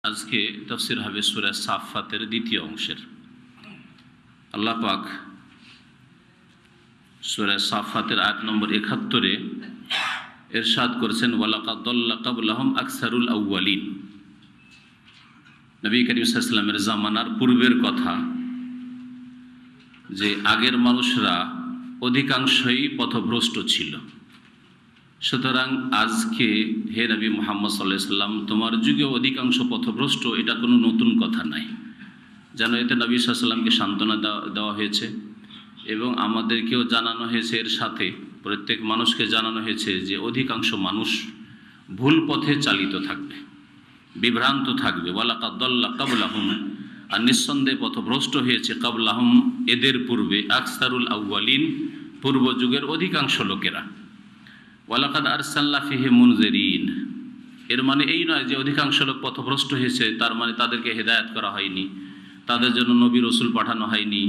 আজকে তাফসীর হবে সূরা সাফফাতের দ্বিতীয় অংশের। আল্লাহ পাক সূরা সাফফাতের আয়াত নম্বর ৭১-এ ইরশাদ করেছেন, ওয়ালাকাদ দাল্লা ক্বাবলাহুম আকসারুল আউয়ালিন। নবী করিম সাল্লাল্লাহু আলাইহি ওয়াসাল্লামের জামানার পূর্বের কথা, যে আগের মানুষরা অধিকাংশই পথভ্রষ্ট ছিল। সুতরাং আজকে হে নবী মুহাম্মদ সাল্লাল্লাহু আলাইহি ওয়াসাল্লাম, তোমার যুগে অধিকাংশ পথভ্রষ্ট, এটা কোনো নতুন কথা নাই। যেন এতে নবী সাল্লাল্লাহু আলাইহি ওয়াসাল্লামকে সান্ত্বনা দেওয়া হয়েছে এবং আমাদেরকেও জানানো হয়েছে, এর সাথে প্রত্যেক মানুষকে জানানো হয়েছে যে অধিকাংশ মানুষ ভুল পথে চালিত থাকবে, বিভ্রান্ত থাকবে। ওয়ালাকাদ দাল্লা ক্বাবলাহুম, আর নিঃসন্দেহে পথভ্রষ্ট হয়েছে, ক্বাবলাহুম এদের পূর্বে, আকসারুল আউয়ালিন পূর্ব যুগের অধিকাংশ লোকেরা। ওয়ালাকাদ আরসালনা ফীহিম মুনযিরিন, এর মানে এই নয় যে অধিকাংশ লোক পথভ্রষ্ট হয়েছে তার মানে তাদেরকে হেদায়েত করা হয়নি, তাদের জন্য নবী রসুল পাঠানো হয়নি,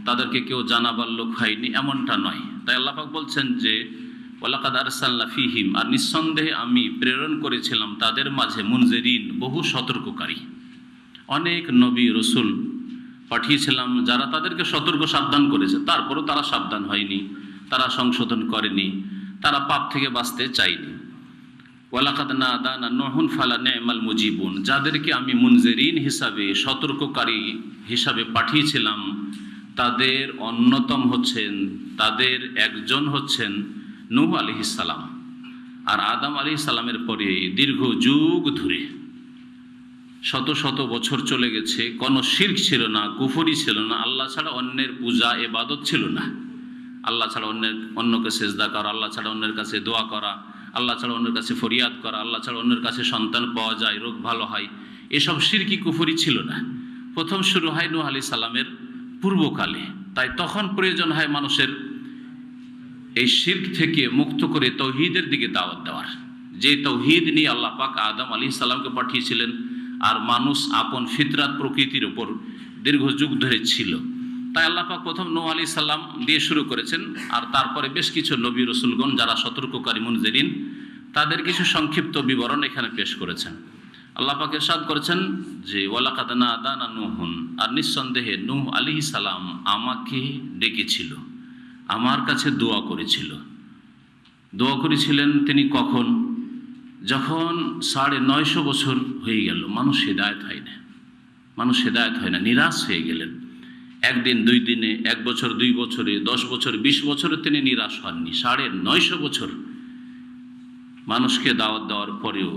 তাদেরকে কেউ জানাবার লোক হয়নি, এমনটা নয়। তাই আল্লাহ পাক বলছেন যে ওয়ালাকাদ আরসালনা ফীহিম, আর নিঃসন্দেহে আমি প্রেরণ করেছিলাম তাদের মাঝে, মুনযিরিন বহু সতর্ককারী। অনেক নবী রসুল পাঠিয়েছিলাম যারা তাদেরকে সতর্ক সাবধান করেছে, তারপরও তারা সাবধান হয়নি, তারা সংশোধন করেনি, তারা পাপ থেকে বাঁচতে চায়নি। ওয়ালাকাদ নাদানা নূহুন ফালা নি'মাল মুজিবুন, যাদেরকে আমি মুনযিরিন হিসাবে, সতর্ককারী হিসাবে পাঠিয়েছিলাম, তাদের অন্যতম হচ্ছেন, তাদের একজন হচ্ছেন নূহ আলাইহিস সালাম। আর আদম আলাইহিস সালামের পরে দীর্ঘ যুগ ধরে শত শত বছর চলে গেছে, কোনো শিরক ছিল না, কুফরি ছিল না, আল্লাহ ছাড়া অন্যের পূজা ইবাদত ছিল না। আল্লাহ ছাড়া অন্যকে সেজদা করা, আল্লাহ ছাড়া অন্যের কাছে দোয়া করা, আল্লাহ ছাড়া অন্যের কাছে ফরিয়াদ করা, আল্লাহ ছাড়া অন্যের কাছে সন্তান পাওয়া যায়, রোগ ভালো হয়, এসব শিরকি কুফরি ছিল না। প্রথম শুরু হয় নূহ আলাইহিস সালামের পূর্বকালে। তাই তখন প্রয়োজন হয় মানুষের এই শিরক থেকে মুক্ত করে তৌহিদের দিকে দাওয়াত দেওয়ার, যে তৌহিদ নিয়ে আল্লাহ পাক আদম আলাইহিস সালামকে পাঠিয়েছিলেন। আর মানুষ আপন ফিতরাত প্রকৃতির ওপর দীর্ঘ যুগ ধরে ছিল। তাই আল্লাহ পাক প্রথম নূহ আলাইহিস সালাম দিয়ে শুরু করেছেন, আর তারপরে বেশ কিছু নবী রসুলগণ যারা সতর্ককারী, মুনযিরিন, তাদের কিছু সংক্ষিপ্ত বিবরণ এখানে পেশ করেছেন। আল্লাহ পাক ইরশাদ করেছেন যে ওয়ালাকাদ নাদানা নূহুন, আর নিঃসন্দেহে নূহ আলাইহিস সালাম আমাকে ডেকেছিল, আমার কাছে দোয়া করেছিল। দোয়া করেছিলেন তিনি কখন? যখন ৯৫০ বছর হয়ে গেল, মানুষ হেদায়েত হয় না, নিরাশ হয়ে গেলেন। একদিন, ২ দিনে, ১ বছর, ২ বছরে, ১০ বছর, ২০ বছরে তিনি নিরাশ হননি। ৯৫০ বছর মানুষকে দাওয়াত দেওয়ার পরেও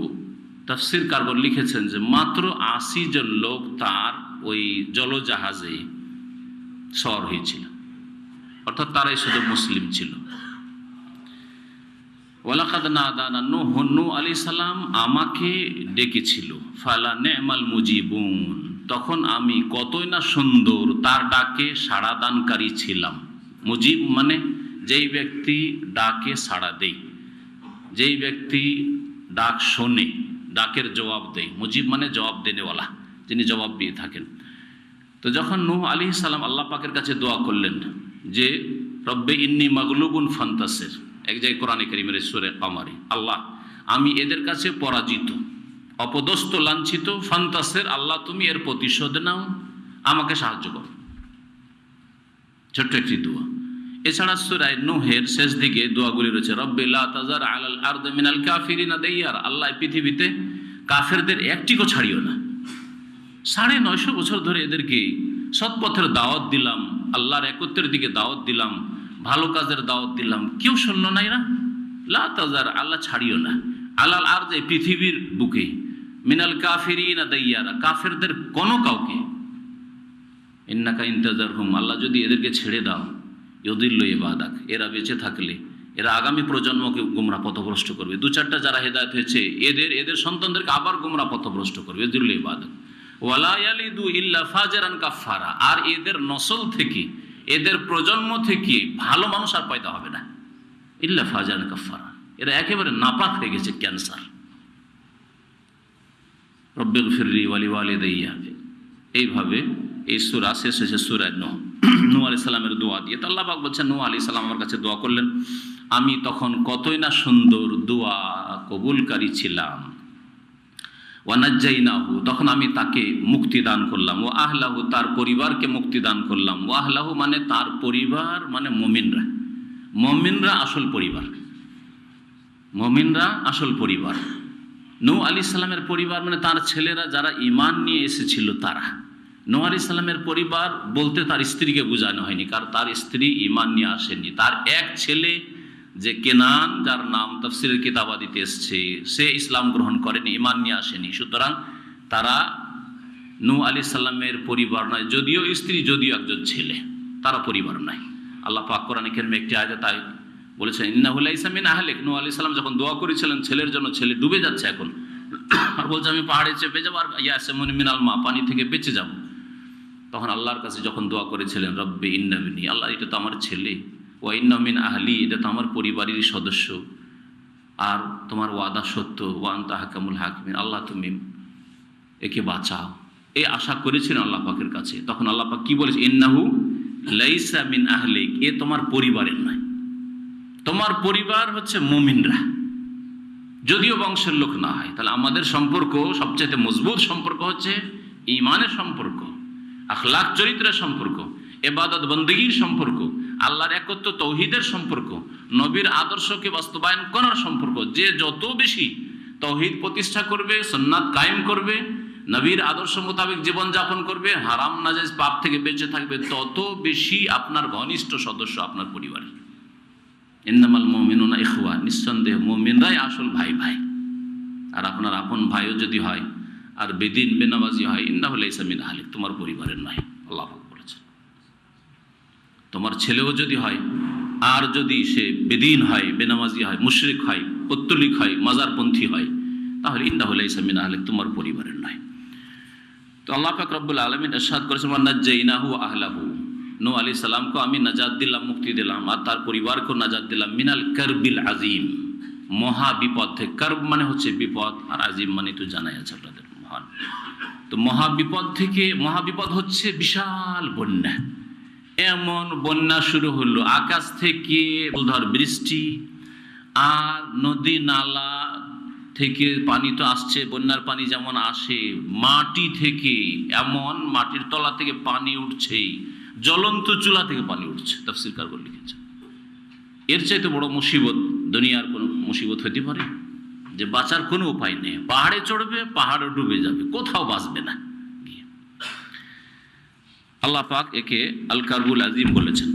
তাফসীর কারগণ লিখেছেন যে মাত্র ৮০ জন লোক তার ওই জলজাহাজে সওয়ার হয়েছিল, অর্থাৎ তারাই শুধু মুসলিম ছিল। ওয়ালাকাদ নাদানা নূহুন, নূহ আলাইহিস সালাম আমাকে ডেকেছিল, ফালা নি'মাল মুজিবুন, তখন আমি কতই না সুন্দর তার ডাকে সাড়া দানকারী ছিলাম। মুজিব মানে যেই ব্যক্তি ডাকে সাড়া দেয়, যেই ব্যক্তি ডাক শোনে, ডাকের জবাব দেয়। মুজিব মানে জবাব দেনেওয়ালা, যিনি জবাব দিয়ে থাকেন। তো যখন নূহ আলাইহিস সালাম আল্লাহ পাকের কাছে দোয়া করলেন যে রব্বে ইন্নী মাগলুবুন ফান্তাসির, এক জায়গায় কোরআনে কারীমের সূরা কামারে, আল্লাহ আমি এদের কাছে পরাজিত, অপদস্থ, লাঞ্ছিত, ফান্তাসির, আল্লাহ তুমি এর প্রতিশোধ নাও, আমাকে সাহায্য করো। ছোট্ট একটি দোয়া। এছাড়া সূরা নূহের শেষ দিকে দোয়াগুলি রয়েছে, রব্বে লা তাযার আলাল আরদি মিনাল কাফিরিনা দাইয়ার, আল্লাহ পৃথিবীতে কাফেরদের একটিকেও ছাড়িও না। ৯৫০ বছর ধরে এদেরকে সৎপথের দাওয়াত দিলাম, আল্লাহর একত্বের দিকে দাওয়াত দিলাম, ভালো কাজের দাওয়াত দিলাম, কেউ শুনল না। এরা লা তাযার, আল্লাহ ছাড়িও না, আলাল আরদি পৃথিবীর বুকে, মিনাল কাফিরিনা দাইয়ারা, কাফেরদের কোনো কাউকে, ইন্নাকা ইনতাযারহুম, আল্লাহ যদি এদেরকে ছেড়ে দাও, ইউদিল্লু ইবাদাক, এরা বেঁচে থাকলে এরা আগামী প্রজন্মকে গোমরাহ পথভ্রষ্ট করবে। ২-৪টা যারা হেদায়েত হয়েছে এদের সন্তানদেরকে আবার গোমরাহ পথভ্রষ্ট করবে। ইউদিল্লু ইবাদাক ওয়ালা ইয়ালিদু ইল্লা ফাজরান কাফারা, আর এদের নসল থেকে, এদের প্রজন্ম থেকে ভালো মানুষ আর পয়দা হবে না। ইল্লা ফাজরান কাফারা, এরা একেবারে নাপাক হয়ে গেছে, ক্যান্সার। রব্বিগফিরলি ওয়ালি ওয়ালিদাইয়া, এইভাবে এই সূরা শেষ হয়েছে সূরা নূহ আলাইহিস সালামের দোয়া দিয়ে। তো আল্লাহ পাক বলছেন নূহ আলাইহিস সালাম আমার কাছে দোয়া করলেন, আমি তখন কতই না সুন্দর দোয়া কবুলকারী ছিলাম। ওয়ানাজ্জাইনাহু, তখন আমি তাকে মুক্তি দান করলাম, ও আহলাহু, তার পরিবারকে মুক্তি দান করলাম। ও আহলাহু মানে তার পরিবার, মানে মুমিনরা। মুমিনরা আসল পরিবার, মুমিনরা আসল পরিবার। নূহ আলাইহিস সালামের পরিবার মানে তার ছেলেরা যারা ঈমান নিয়ে এসেছিল তারা। নূহ আলাইহিস সালামের পরিবার বলতে তার স্ত্রীকে বোঝানো হয়নি, কারণ তার স্ত্রী ঈমান নিয়ে আসেনি। তার এক ছেলে যে কেনান, যার নাম তাফসীরের কিতাবাদিতে এসেছে, সে ইসলাম গ্রহণ করেনি, ঈমান নিয়ে আসেনি। সুতরাং তারা নূহ আলাইহিস সালামের পরিবার নয়, যদিও স্ত্রী, যদিও একজন ছেলে, তারা পরিবার নয়। আল্লাহ পাক কোরআনে কারিমে একটি আয়াতে তাই বলেছেন, ইন্নাহু লাইসা মিন আহলিক। নূহ আলাইহিস সালাম যখন দোয়া করেছিলেন ছেলের জন্য, ছেলে ডুবে যাচ্ছে এখন, আর বলছে আমি পাহাড়ে চেপে যাবো, আর ইয়াসিমুন মিনাল মা, পানি থেকে বেঁচে যাব। তখন আল্লাহর কাছে যখন দোয়া করেছিলেন, রব্বি ইন্নাবিনি, আল্লাহ এটা তো আমার ছেলে, ওয়া ইন্না মিন আহলি, এটা তো আমার পরিবারেরই সদস্য, আর তোমার ওয়াদা সত্য, ওয়া আনতা হাকামুল হাকিমিন, আল্লাহ তুমি একে বাঁচাও, এই আশা করেছিলেন আল্লাহ পাকের কাছে। তখন আল্লাহ পাক কি বলেছে, ইন্নাহু লাইসা মিন আহলিক, এ তোমার পরিবারের নয়, তোমার পরিবার হচ্ছে মুমিনরা, যদিও বংশের লোক না হয়। তাহলে আমাদের সম্পর্ক সবচেয়ে মজবুত সম্পর্ক হচ্ছে ঈমানের সম্পর্ক, আখলাক চরিত্রের সম্পর্ক, ইবাদত বন্দেগীর সম্পর্ক, আল্লাহর একত্ব তৌহিদের সম্পর্ক, নবীর আদর্শকে বাস্তবায়ন করার সম্পর্ক। যে যত বেশি তৌহিদ প্রতিষ্ঠা করবে, সুন্নাত কায়েম করবে, নবীর আদর্শ মোতাবেক জীবনযাপন করবে, হারাম নাজায়েজ পাপ থেকে বেঁচে থাকবে, তত বেশি আপনার ঘনিষ্ঠ সদস্য আপনার পরিবারের। ইন্নামাল মুমিনুনা ইখওয়া, নিঃসন্দেহ মুমিনরাই আসল ভাই ভাই। আর আপনার আপন ভাইও যদি হয় আর বেদিন বেনামাজি হয়, ইন্নাহু লাইসা মিন আহলিক, তোমার পরিবারের নয়। আল্লাহ পাক বলেছেন, তোমার ছেলেও যদি হয় আর যদি সে বেদিন হয়, বেনামাজি হয়, মুশরিক হয়, পত্তলিক হয়, মাজারপন্থী হয়, তাহলে ইন্নাহু লাইসা মিন আহলিক, তোমার পরিবারের নয়। তো আল্লাহ পাক রব্বুল আলামিন ইরশাদ করেছেন, ওয়ানাজ্জাইনাহু ওয়া আহলাহু, নূহ আলাইহিস সালামকে আমি নাজাত দিলাম, মুক্তি দিলাম, আর তার পরিবারকেও নাজাত দিলাম, মিনাল কারবিল আজিম, মহা বিপদ থেকে। কারব মানে হচ্ছে বিপদ, আর আজিম মানে তো জানাই আছে আপনাদের, মহান। তো মহাবিপদ থেকে, মহাবিপদ হচ্ছে বিশাল বন্যা। এমন বন্যা শুরু হলো, আকাশ থেকে ধর বৃষ্টি, আর নদী নালা থেকে পানি তো আসছে, বন্যার পানি যেমন আসে, মাটি থেকে, এমন মাটির তলা থেকে পানি উঠছে, জ্বলন্ত চুলা থেকে পানি উঠছে। তাফসীরকারগণ লিখেছে, এর চাইতে বড় মুসিবত দুনিয়ার কোনো মুসিবত হতে পারে? যে বাঁচার কোনো উপায় নেই, পাহাড়ে চড়বে, পাহাড়ে ডুবে যাবে, কোথাও বাঁচবে না। আল্লাহ পাক একে আল কারবুল আজিম বলেছেন।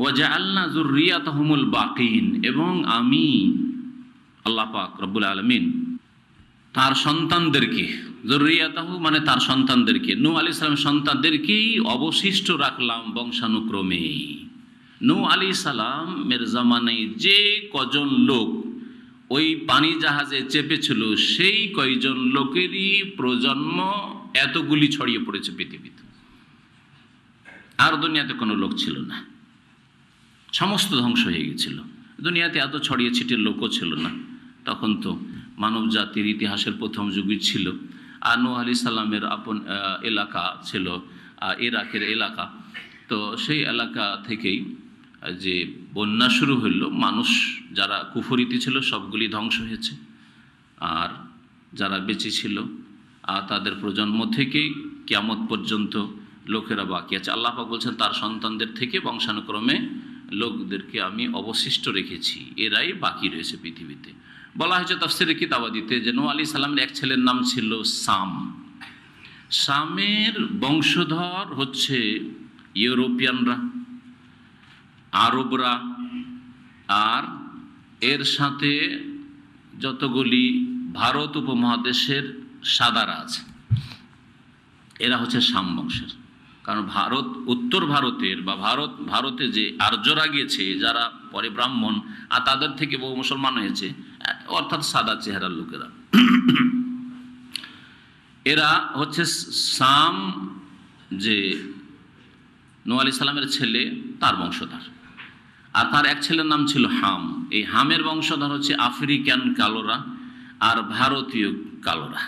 ওয়া জাআলনা যুররিয়াতাহুমুল বাকিন, এবং আমি আল্লাহ পাক রব্বুল আলামিন তার সন্তানদেরকে, যুররিয়াতাহু মানে তার সন্তানদেরকে, নূহ আলাইহিস সালামের সন্তানদেরকেই অবশিষ্ট রাখলাম বংশানুক্রমে। নূহ আলাইহিস সালামের জামানায় যে কজন লোক ওই পানি জাহাজে চেপেছিল, সেই কয়জন লোকেরই প্রজন্ম এতগুলি ছড়িয়ে পড়েছে পৃথিবীতে। আর দুনিয়াতে কোনো লোক ছিল না, সমস্ত ধ্বংস হয়ে গেছিল। দুনিয়াতে এত ছড়িয়ে ছিটিয়ে লোকও ছিল না। তখন তো মানব জাতির ইতিহাসের প্রথম যুগই ছিল। আর নূহ আলাইহিস সালামের আপন এলাকা ছিল ইরাকের এলাকা। তো সেই এলাকা থেকেই যে বন্যা শুরু হইল, মানুষ যারা কুফরিতে ছিল সবগুলি ধ্বংস হয়েছে, আর যারা বেঁচে ছিল তাদের প্রজন্ম থেকেই কিয়ামত পর্যন্ত লোকেরা বাকি আছে। আল্লাহ পাক বলছেন, তার সন্তানদের থেকে বংশানুক্রমে লোকদেরকে আমি অবশিষ্ট রেখেছি, এরাই বাকি রয়েছে পৃথিবীতে। বলা হয়েছে তাফসীরে কিতাবাদিতে যে নূহ আলাইহিস সালামের এক ছেলের নাম ছিল সাম। সামের বংশধর হচ্ছে ইউরোপিয়ানরা, আরবরা, আর এর সাথে যতগুলি ভারত উপমহাদেশের সাদারা আছে, এরা হচ্ছে সাম বংশের। কারণ ভারত, উত্তর ভারতের বা ভারতে যে আর্যরা গিয়েছে, যারা পরে ব্রাহ্মণ, আর তাদের থেকে বহু মুসলমান হয়েছে, অর্থাৎ সাদা চেহারার লোকেরা, এরা হচ্ছে সাম, যে নূহ আলাইহিস সালামের ছেলে, তার বংশধর। আর তার এক ছেলের নাম ছিল হাম। এই হামের বংশধর হচ্ছে আফ্রিকান কালোরা আর ভারতীয় কালোরা।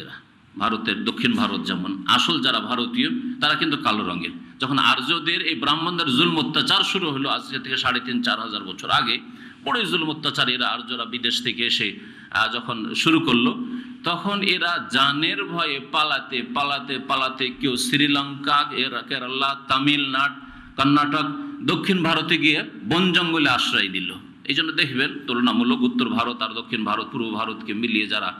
এরা ভারতের দক্ষিণ ভারত, যেমন আসল যারা ভারতীয় তারা কিন্তু কালো রঙের। যখন আর্যদের এই ব্রাহ্মণদের জুলম অত্যাচার শুরু হলো আজ থেকে ৩৫০০-৪ হাজার বছর আগে, বড়ই জুলম অত্যাচার এরা আর্যরা বিদেশ থেকে এসে যখন শুরু করলো, তখন এরা জানের ভয়ে পালাতে পালাতে পালাতে কেউ শ্রীলঙ্কা, কেরালা, তামিলনাড়ু, কর্ণাটক, দক্ষিণ ভারতে গিয়ে বন জঙ্গলে আশ্রয় দিল। এই জন্য দেখবেন তুলনামূলক উত্তর ভারত আর দক্ষিণ ভারত, পূর্ব ভারতকে মিলিয়ে যারা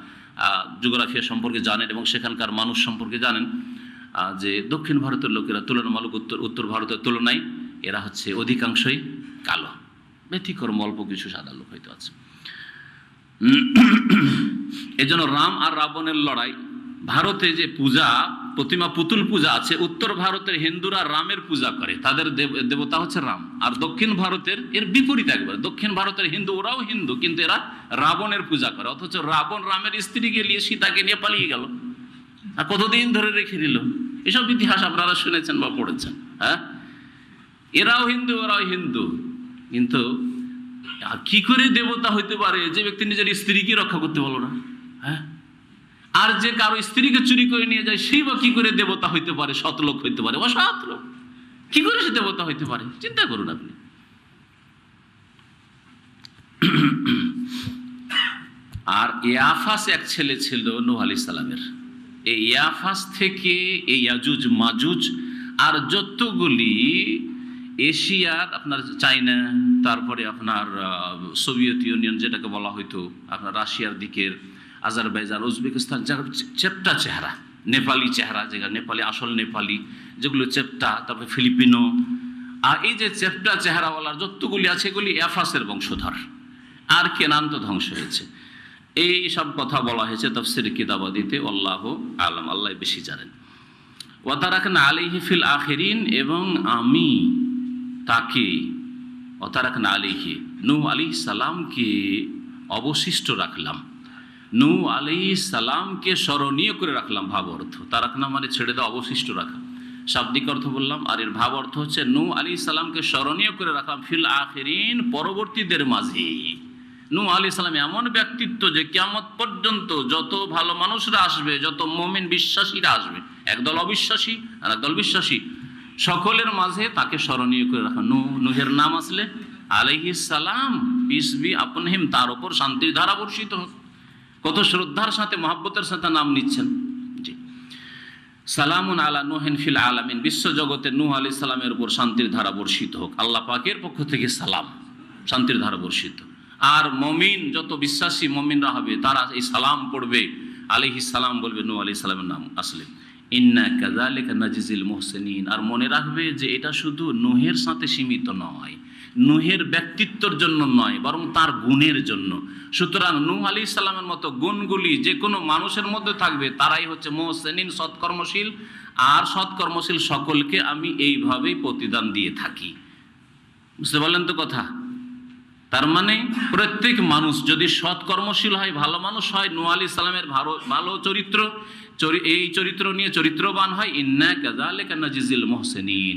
জিওগ্রাফিয়া সম্পর্কে জানেন এবং সেখানকার মানুষ সম্পর্কে জানেন, যে দক্ষিণ ভারতের লোকেরা তুলনামূলক উত্তর ভারতের তুলনায় এরা হচ্ছে অধিকাংশই কালো, ব্যতিক্রম অল্প কিছু সাদা লোক হয়তো আছে। এজন্য রাম আর রাবণের লড়াই। ভারতে যে পূজা, প্রতিমা, পুতুল পূজা আছে, উত্তর ভারতের হিন্দুরা রামের পূজা করে, তাদের দেবতা হচ্ছে রাম। আর দক্ষিণ ভারতের এর বিপরীত একবার, দক্ষিণ ভারতের হিন্দু, ওরাও হিন্দু কিন্তু এরা রাবণের পূজা করে। অথচ রাবণ রামের স্ত্রীকে নিয়ে, সীতাকে নিয়ে পালিয়ে গেল, আর কতদিন ধরে রেখে দিল। এসব ইতিহাস আপনারা শুনেছেন বা পড়েছেন। হ্যাঁ, এরাও হিন্দু, ওরাও হিন্দু, কিন্তু কি করে দেবতা হইতে পারে যে ব্যক্তি নিজের স্ত্রীকে রক্ষা করতে পারলো না? হ্যাঁ, আর যে কারো স্ত্রীকে চুরি করে নিয়ে যায় সেই বা কি করে দেবতা হইতে পারে? সৎলোক হইতে পারে, অসৎ লোক কি করে সে দেবতা হইতে পারে? চিন্তা করুন আপনি। আর ইয়াফাস এক ছেলে ছিল নূহ আলাইহিস সালামের। এই ইয়াফাস থেকে এই ইয়াজুজ মাজুজ আর যতগুলি এশিয়ার, আপনার চায়না, তারপরে আপনার সোভিয়েত ইউনিয়ন যেটাকে বলা হইতো, আপনার রাশিয়ার দিকের আজারবাইজান, উজবেকিস্তান, যার চেপটা চেহারা, নেপালি চেহারা, যেগুলো নেপালি, আসল নেপালি যেগুলো চেপটা, তারপরে ফিলিপিনো, আর এই যে চেপটা চেহারাওয়ালার যতগুলি আছে এগুলি ইয়াফাসের বংশধর। আর কেনান তো ধ্বংস হয়েছে। এই সব কথা বলা হয়েছে তাফসীর কিতাবাদিতে, আল্লাহু আলাম, আল্লাহ বেশি জানেন। ওয়া তারাকনা আলাইহি ফিল আখিরিন, এবং আমি তাকে, ওয়া তারাকনা আলাইহি, নূহ আলাইহিস সালামকে অবশিষ্ট রাখলাম, নূহ আলাইহিস সালামকে স্মরণীয় করে রাখলাম। ভাব অর্থ তারাকনা মানে ছেড়ে দেওয়া, অবশিষ্ট রাখা, শাব্দিক অর্থ বললাম। আর এর ভাব অর্থ হচ্ছে নূহ আলাইহিস সালামকে স্মরণীয় করে রাখলাম ফিল আখিরিন, পরবর্তীদের মাঝে। নূহ আলাইহিস সালাম এমন ব্যক্তিত্ব যে কিয়ামত পর্যন্ত যত ভালো মানুষরা আসবে, যত মুমিন বিশ্বাসীরা আসবে, একদল অবিশ্বাসী আর একদল বিশ্বাসী, সকলের মাঝে তাকে স্মরণীয় করে রাখা। নূহের নাম আসলে আলাইহিস সালাম, পিস বি আপন হিম, তার উপর শান্তির ধারা বর্ষিত হোক। কত শ্রদ্ধার সাথে, মহব্বতের সাথে নাম নিচ্ছেন। জি, সালামুন আলা নূহিন ফিল আলামিন, বিশ্ব জগতে নূহ আলাইহিস সালামের উপর শান্তির ধারা বর্ষিত হোক। আল্লাহ পাকের পক্ষ থেকে সালাম, শান্তির ধারা বর্ষিত। আর মমিন, যত বিশ্বাসী মমিনরা হবে তারা এই সালাম পড়বে, আলাইহিস সালাম বলবে নূহ আলাইহিস সালামের নাম আসলে। ইন্না কাযালিকা নাজিজিল মুহসিনিন। আর মনে রাখবে যে এটা শুধু নূহের সাথে সীমিত নয়, নূহের ব্যক্তিত্বের জন্য নয়, বরং তার গুণের জন্য। সুতরাং নূহ আলাইহিস সালামের মতো গুণগুলি যে কোনো মানুষের মধ্যে থাকবে, তারাই হচ্ছে মুহসিনিন, সৎকর্মশীল। আর সৎকর্মশীল সকলকে আমি এইভাবেই প্রতিদান দিয়ে থাকি। বুঝতে পারলেন তো কথা? তার মানে প্রত্যেক মানুষ যদি সৎকর্মশীল হয়, ভালো মানুষ হয়, নূহ আলাইহিস সালামের ভালো চরিত্র, এই চরিত্র নিয়ে চরিত্রবান হয়, ইন্না কাযালিকা নাজিজিল মুহসিনিন,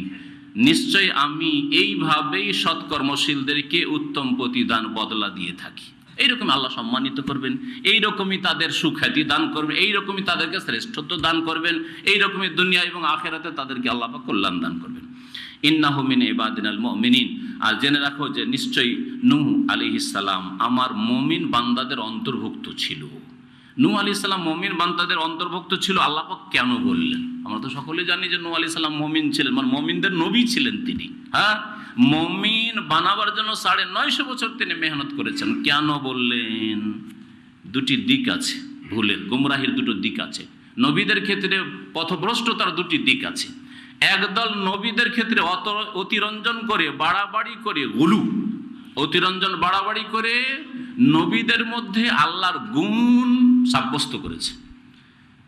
নিশ্চয় আমি এইভাবেই সৎকর্মশীলদেরকে উত্তম প্রতিদান, বদলা দিয়ে থাকি। এইরকম আল্লাহ সম্মানিত করবেন, এইরকমই তাদের সুখ্যাতি দান করবেন, এইরকমই তাদেরকে শ্রেষ্ঠত্ব দান করবেন, এইরকমই দুনিয়া এবং আখিরাতে তাদেরকে আল্লাহ পাক কল্যাণ দান করবেন। ইন্নাহু মিন ইবাদিনাল মুমিনিন। আর জেনে রাখো যে নিশ্চয়ই নূহ আলাইহিস সালাম আমার মুমিন বান্দাদের অন্তর্ভুক্ত ছিল। নূহ আলাইহিস সালাম মুমিন বান্দাদের অন্তর্ভুক্ত ছিল। আল্লাহ পাক কেন বললেন? আমরা তো সকলে জানি যে নূহ আলাইহিস সালাম মুমিন ছিলেন, মানে মুমিনদের নবী ছিলেন তিনি। হ্যাঁ, মুমিন বানাবার জন্য 950 বছর তিনি মেহনত করেছেন। কেন বললেন? দুটি দিক আছে, ভুলের, গুমরাহির দুটো দিক আছে। নবীদের ক্ষেত্রে পথভ্রষ্টতার দুটি দিক আছে। একদল নবীদের ক্ষেত্রে অতিরঞ্জন করে, বাড়াবাড়ি করে, গুলু, অতিরঞ্জন বাড়াবাড়ি করে নবীদের মধ্যে আল্লাহর গুণ সাব্যস্ত করেছে।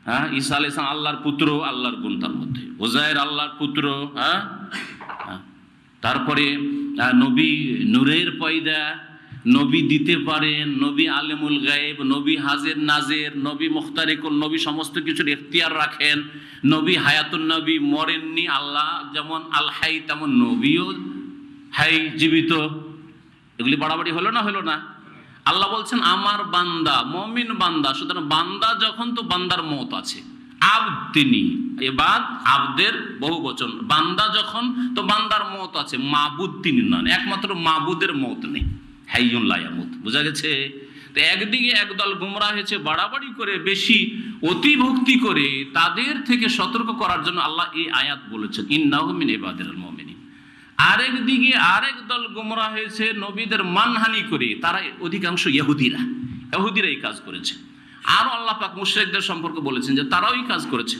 হ্যাঁ, ঈসা আলাইহিস সালাম আল্লাহর পুত্র, আল্লাহর গুণ তার মধ্যে। উযায়ের আল্লাহর পুত্র। হ্যাঁ, তারপরে নবী নূরের পয়দা, নবী দিতে পারেন, নবী আলেমুল গায়েব, নবী হাজির নাজের, নবী মুখতারিকুল, নবী সমস্ত কিছুর এখতিয়ার রাখেন, নবী হায়াতুন নবী, মরেননি। আল্লাহ যেমন আল হাই, তেমন নবীও হাই, জীবিত। এগুলি বাড়াবাড়ি হলো না? হলো না? আল্লাহ বলছেন আমার বান্দা, মুমিন বান্দা। সুতরাং বান্দা যখন, তো বান্দার মত আছে। আবদ তিনি, এবাদ আবদের বহু বচন। বান্দা যখন, তো বান্দার মত আছে। মাবুদ তিনি নন, একমাত্র মাবুদের মত নেই। হাইয়ুন লা ইয়ামুত। বুঝা গেছে? তো একদিকে একদল গুমরাহ হয়েছে বাড়াবাড়ি করে, বেশি অতিভক্তি করে, তাদের থেকে সতর্ক করার জন্য আল্লাহ এই আয়াত বলেছেন, ইন্নাহু মিন ইবাদিল মুমিনিন। আরেক দিকে আরেক দল গুমরাহ হয়েছে নবীদের মানহানি করে, তারা অধিকাংশ ইহুদিরা এই কাজ করেছে। আর আল্লাহ পাক মুশরিকদের সম্পর্কে বলেছেন যে তারাও এই কাজ করেছে,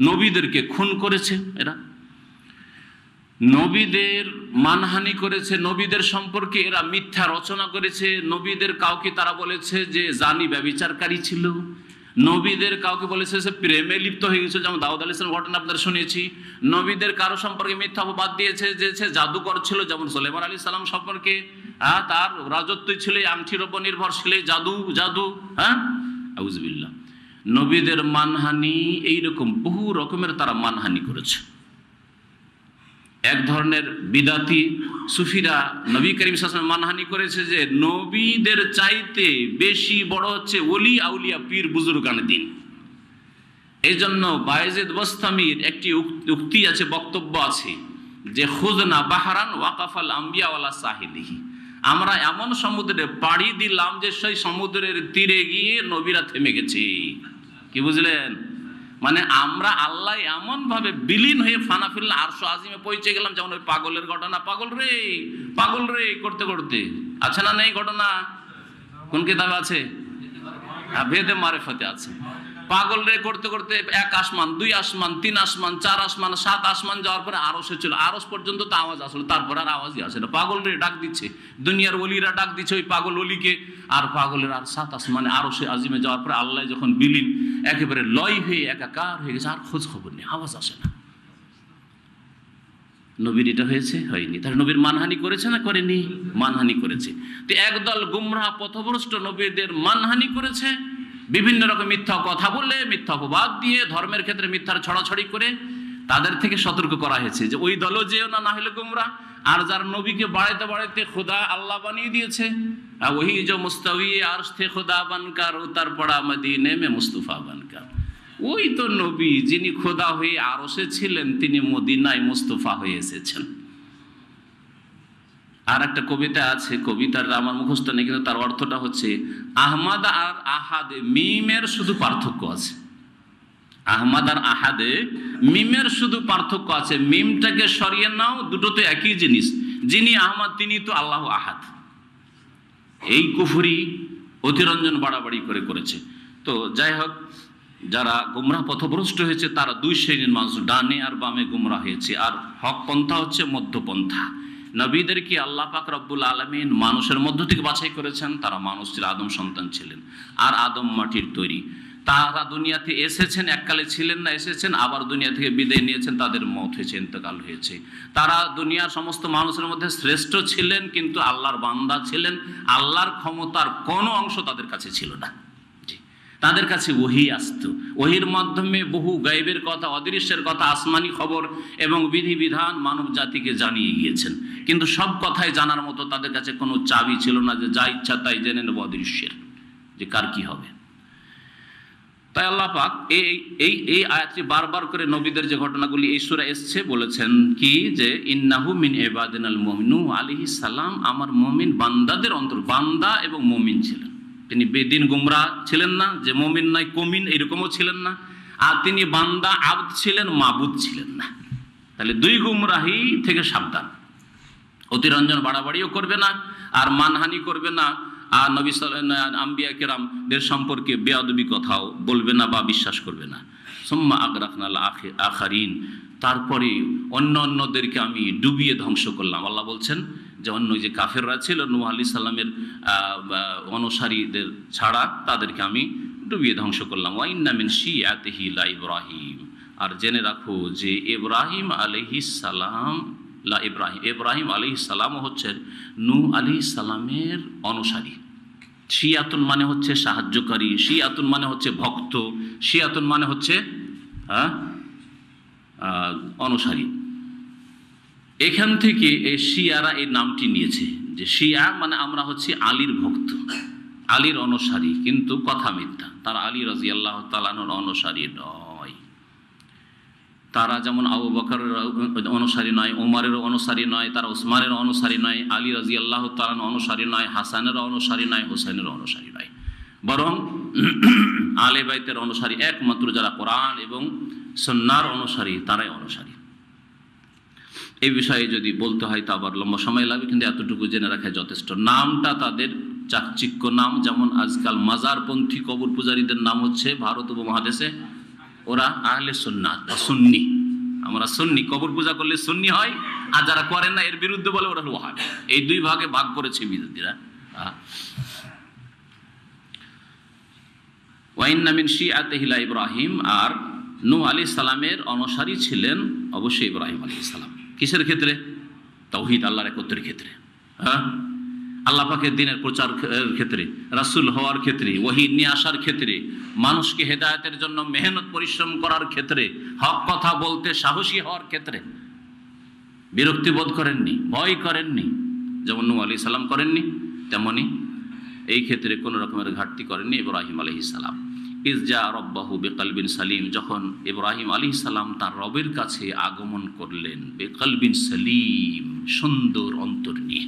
নবীদেরকে খুন করেছে, এরা নবীদের মানহানি করেছে, নবীদের সম্পর্কে এরা মিথ্যা রচনা করেছে, নবীদের কাউকে তারা বলেছে যে জানি ব্যভিচারকারী ছিল, নবীদের কাউকে বলেছে সে প্রেমে লিপ্ত হয়ে গেছে, যেমন দাউদ আলাইহিস সালাম ঘটনা আপনারা শুনেছি। নবীদের কারো সম্পর্কে মিথ্যা অপবাদ দিয়েছে যে সে জাদুকর ছিল, যেমন সুলাইমান আলাইহিস সালাম সম্পর্কে তার রাজত্বই ছিল আংটির উপর নির্ভরশীল, জাদু আউযুবিল্লাহ। নবীদের মানহানি এইরকম বহু রকমের তারা মানহানি করেছে। এক ধরনের বিদাতি সুফিরা নবী করিম সাল্লাল্লাহু আলাইহি ওয়াসাল্লাম মানহানি করেছে যে নবীদের চাইতে বেশি বড় হচ্ছে ওলি আউলিয়া পীর বুজুর্গানের দিন। এই জন্য বায়েজিদ বস্তামির একটি উক্তি আছে, বক্তব্য আছে যে খুযনা বাহরান ওয়াকাফাল আম্বিয়া ওয়ালা সাহিলিহি, আমরা এমন সমুদ্রে পাড়ি দিলাম যে সেই সমুদ্রের তীরে গিয়ে নবীরা থেমে গেছে। কি বুঝলেন? মানে আমরা আল্লাহ এমন ভাবে বিলীন হয়ে ফানাফিল্লা আরশ আজিমে পৌঁছে গেলাম, যেমন ওই পাগলের ঘটনা, পাগল রে করতে করতে, আছে না নেই ঘটনা? কোন কিতাবে আছে? ভেদে মারিফাতে আছে। পাগল রে করতে করতে এক আসমান, দুই আসমান, তিন আসমান, চার আসমান, সাত আসমান যাওয়ার পরে আরশে ছিল, আরশ পর্যন্ত তো আওয়াজ আসলো, তারপর আর আওয়াজই আসে না। পাগল রে ডাক দিচ্ছে, দুনিয়ার ওলিরা ডাক দিচ্ছে ওই পাগল ওলিকে, আর পাগলের আর সাত আসমানে আরশে আজিমে যাওয়ার পরে আল্লাহ যখন বিলীন একেবারে লয় হয়ে একাকার হয়ে গেছে, আর খোঁজ খবর নেই, আওয়াজ আসে না। নবীর এটা হয়েছে? হয়নি। তাহলে নবীর মানহানি করেছে না করেনি? মানহানি করেছে। তো একদল গুমরাহ পথভ্রষ্ট নবীদের মানহানি করেছে, বিভিন্ন রকম মিথ্যা কথা বলে, মিথ্যা অপবাদ দিয়ে, ধর্মের ক্ষেত্রে মিথ্যার ছড়াছড়ি করে তাদের থেকে সতর্ক করা হয়েছে যে ওই দলও যেও না, না হলে গুমরাহ। আর যারা নবীকে বাড়াইতে বাড়াইতে খোদা আল্লাহ বানিয়ে দিয়েছে, ওহি যে মুস্তাওয়ী আরশ থে খোদা বানকার উতার পড়া মদিনে মে মুস্তাফা বানকার, ওই তো নবী যিনি খোদা হয়ে আরশে ছিলেন, তিনি মদিনায় মুস্তাফা হয়ে এসেছেন। আর একটা কবিতা আছে, কবিতাটা আমার মুখস্থ নেই, কিন্তু তার অর্থটা হচ্ছে আহমাদ আর আহাদে মিমের শুধু পার্থক্য আছে। আহমাদ আর আহাদে মিমের শুধু পার্থক্য আছে, মিমটাকে সরিয়ে নাও, দুটো তো একই জিনিস। যিনি আহমদ তিনি তো আল্লাহ আহাদ। এই কুফরি অতিরঞ্জন বাড়াবাড়ি করেছে। তো যাই হোক, যারা গুমরাহ পথভ্রষ্ট হয়েছে তারা দুই শ্রেণীর মানুষ, ডানে আর বামে গুমরাহ হয়েছে। আর হক পন্থা হচ্ছে মধ্যপন্থা। নবীদেরকে আল্লাহ পাক রব্বুল আলামিন মানুষের মধ্য থেকে বাছাই করেছেন, তারা মানুষ ছিল, আদম সন্তান ছিলেন, আর আদম মাটির তৈরি। তারা দুনিয়াতে এসেছেন, এককালে ছিলেন না, এসেছেন, আবার দুনিয়া থেকে বিদায় নিয়েছেন, তাদের মওত হয়েছে, ইন্তেকাল হয়েছে। তারা দুনিয়ার সমস্ত মানুষের মধ্যে শ্রেষ্ঠ ছিলেন, কিন্তু আল্লাহর বান্দা ছিলেন, আল্লাহর ক্ষমতার কোনো অংশ তাদের কাছে ছিল না। তাদের কাছে ওহী আসতো, ওহীর মাধ্যমে বহু গায়েবের কথা, অদৃশ্যের কথা, আসমানি খবর এবং বিধিবিধান মানব জাতিকে জানিয়ে গিয়েছেন, কিন্তু সব কথাই জানার মতো তাদের কাছে কোনো চাবি ছিল না যে যা ইচ্ছা তাই জেনে নেব অদৃশ্যের, যে কার কি হবে। তাই আল্লাহ পাক এই আয়াতটি বারবার করে নবীদের যে ঘটনাগুলি এই সূরা এসছে বলেছেন কি, যে ইন্নাহু মিন ইবাদিনাল মুমিন। নূহ আলাইহিস সালাম আমার মুমিন বান্দাদের অন্তর, বান্দা এবং মুমিন ছিলেন। তিনি বেদিন গুমরাহ ছিলেন না, যে মুমিন নয় কমিন এরকমও ছিলেন না। আর তিনি বান্দা আবদ ছিলেন, মাবুদ ছিলেন না। তাহলে দুই গুমরাহি থেকে সাবধান। অতিরঞ্জন বাড়াবাড়িও করবে না, আর মানহানি করবে না, আর নবী আম্বিয়া কেরামদের সম্পর্কে বেয়াদবি কথাও বলবে না বা বিশ্বাস করবে না। সুম্মা আগরাকনাল আখারিন, তারপরে অন্যদেরকে আমি ডুবিয়ে ধ্বংস করলাম। আল্লাহ বলছেন যে অন্য যে কাফেররা ছিল নূহ আলাইহিস সালামের অনুসারীদের ছাড়া, তাদেরকে আমি ডুবিয়ে ধ্বংস করলাম। ওয়া ইন্না মিন শিয়াতিহি লা ইব্রাহিম, আর জেনে রাখো যে ইব্রাহিম আলাইহিস সালাম, ইব্রাহিম আলাইহিস সালামও হচ্ছেন নূহ আলাইহিস সালামের অনুসারী। শিয়াতুন মানে হচ্ছে সাহায্যকারী, শিয়াতুন মানে হচ্ছে ভক্ত, শিয়াতুন মানে হচ্ছে অনুসারী। এখান থেকে এই শিয়ারা এই নামটি নিয়েছে, যে শিয়া মানে আমরা হচ্ছি আলীর ভক্ত, আলীর অনুসারী, কিন্তু কথা মিথ্যা। তারা আলী রাদিয়াল্লাহু তাআলা আনহুর অনুসারী নয়। তারা যেমন আবু বকরের অনুসারী নয়, ওমরের অনুসারী নয়, তারা উসমানের অনুসারী নয়, আলী রাদিয়াল্লাহু তাআলা অনুসারী নয়, হাসানের অনুসারী নয়, হোসেনের অনুসারী নয়। বরং আহলে বাইতের অনুসারী একমাত্র যারা কোরআন এবং সুন্নাহর অনুসারী তারাই অনুসারী। এই বিষয়ে যদি বলতে হয় তা আবার লম্বা সময় লাগবে, কিন্তু এতটুকু জেনে রাখা যথেষ্ট। নামটা তাদের চাকচিক্য নাম, যেমন আজকাল মাজারপন্থী কবর পূজারীদের নাম হচ্ছে ভারত উপমহাদেশে ওরা আহলে সুন্নাত বা সুন্নি। আমরা সুন্নি, কবর পূজা করলে সুন্নি হয়, আর যারা করেন না এর বিরুদ্ধে বলে ওরা ওয়াহাবি। এই দুই ভাগে ভাগ করেছে বিরোধীরা। ওয়াইন্না মিন শিআতিহি ইব্রাহিম, আর নূহ আলাইহিস সালামের অনুসারী ছিলেন অবশ্যই ইব্রাহিম আলাইহিস সালাম। কিসের ক্ষেত্রে? তাওহীদ, আল্লাহর একত্বের ক্ষেত্রে, আল্লাহ পাকের দ্বীনের প্রচারের ক্ষেত্রে, রাসূল হওয়ার ক্ষেত্রে, ওহী নিয়ে আসার ক্ষেত্রে, মানুষকে হেদায়েতের জন্য মেহনত পরিশ্রম করার ক্ষেত্রে, হক কথা বলতে সাহসী হওয়ার ক্ষেত্রে বিরক্তি বোধ করেননি, ভয় করেননি। যেমন নূহ আলাইহিস সালাম করেননি, তেমনি এই ক্ষেত্রে কোনো রকমের ঘাটতি করেননি ইব্রাহিম আলাইহিস সালাম। ইজ জা রব্বাহু বিকলবিন সালিম, যখন ইব্রাহিম আলাইহিস সালাম তার রবের কাছে আগমন করলেন বিকলবিন সালিম, সুন্দর অন্তর নিয়ে,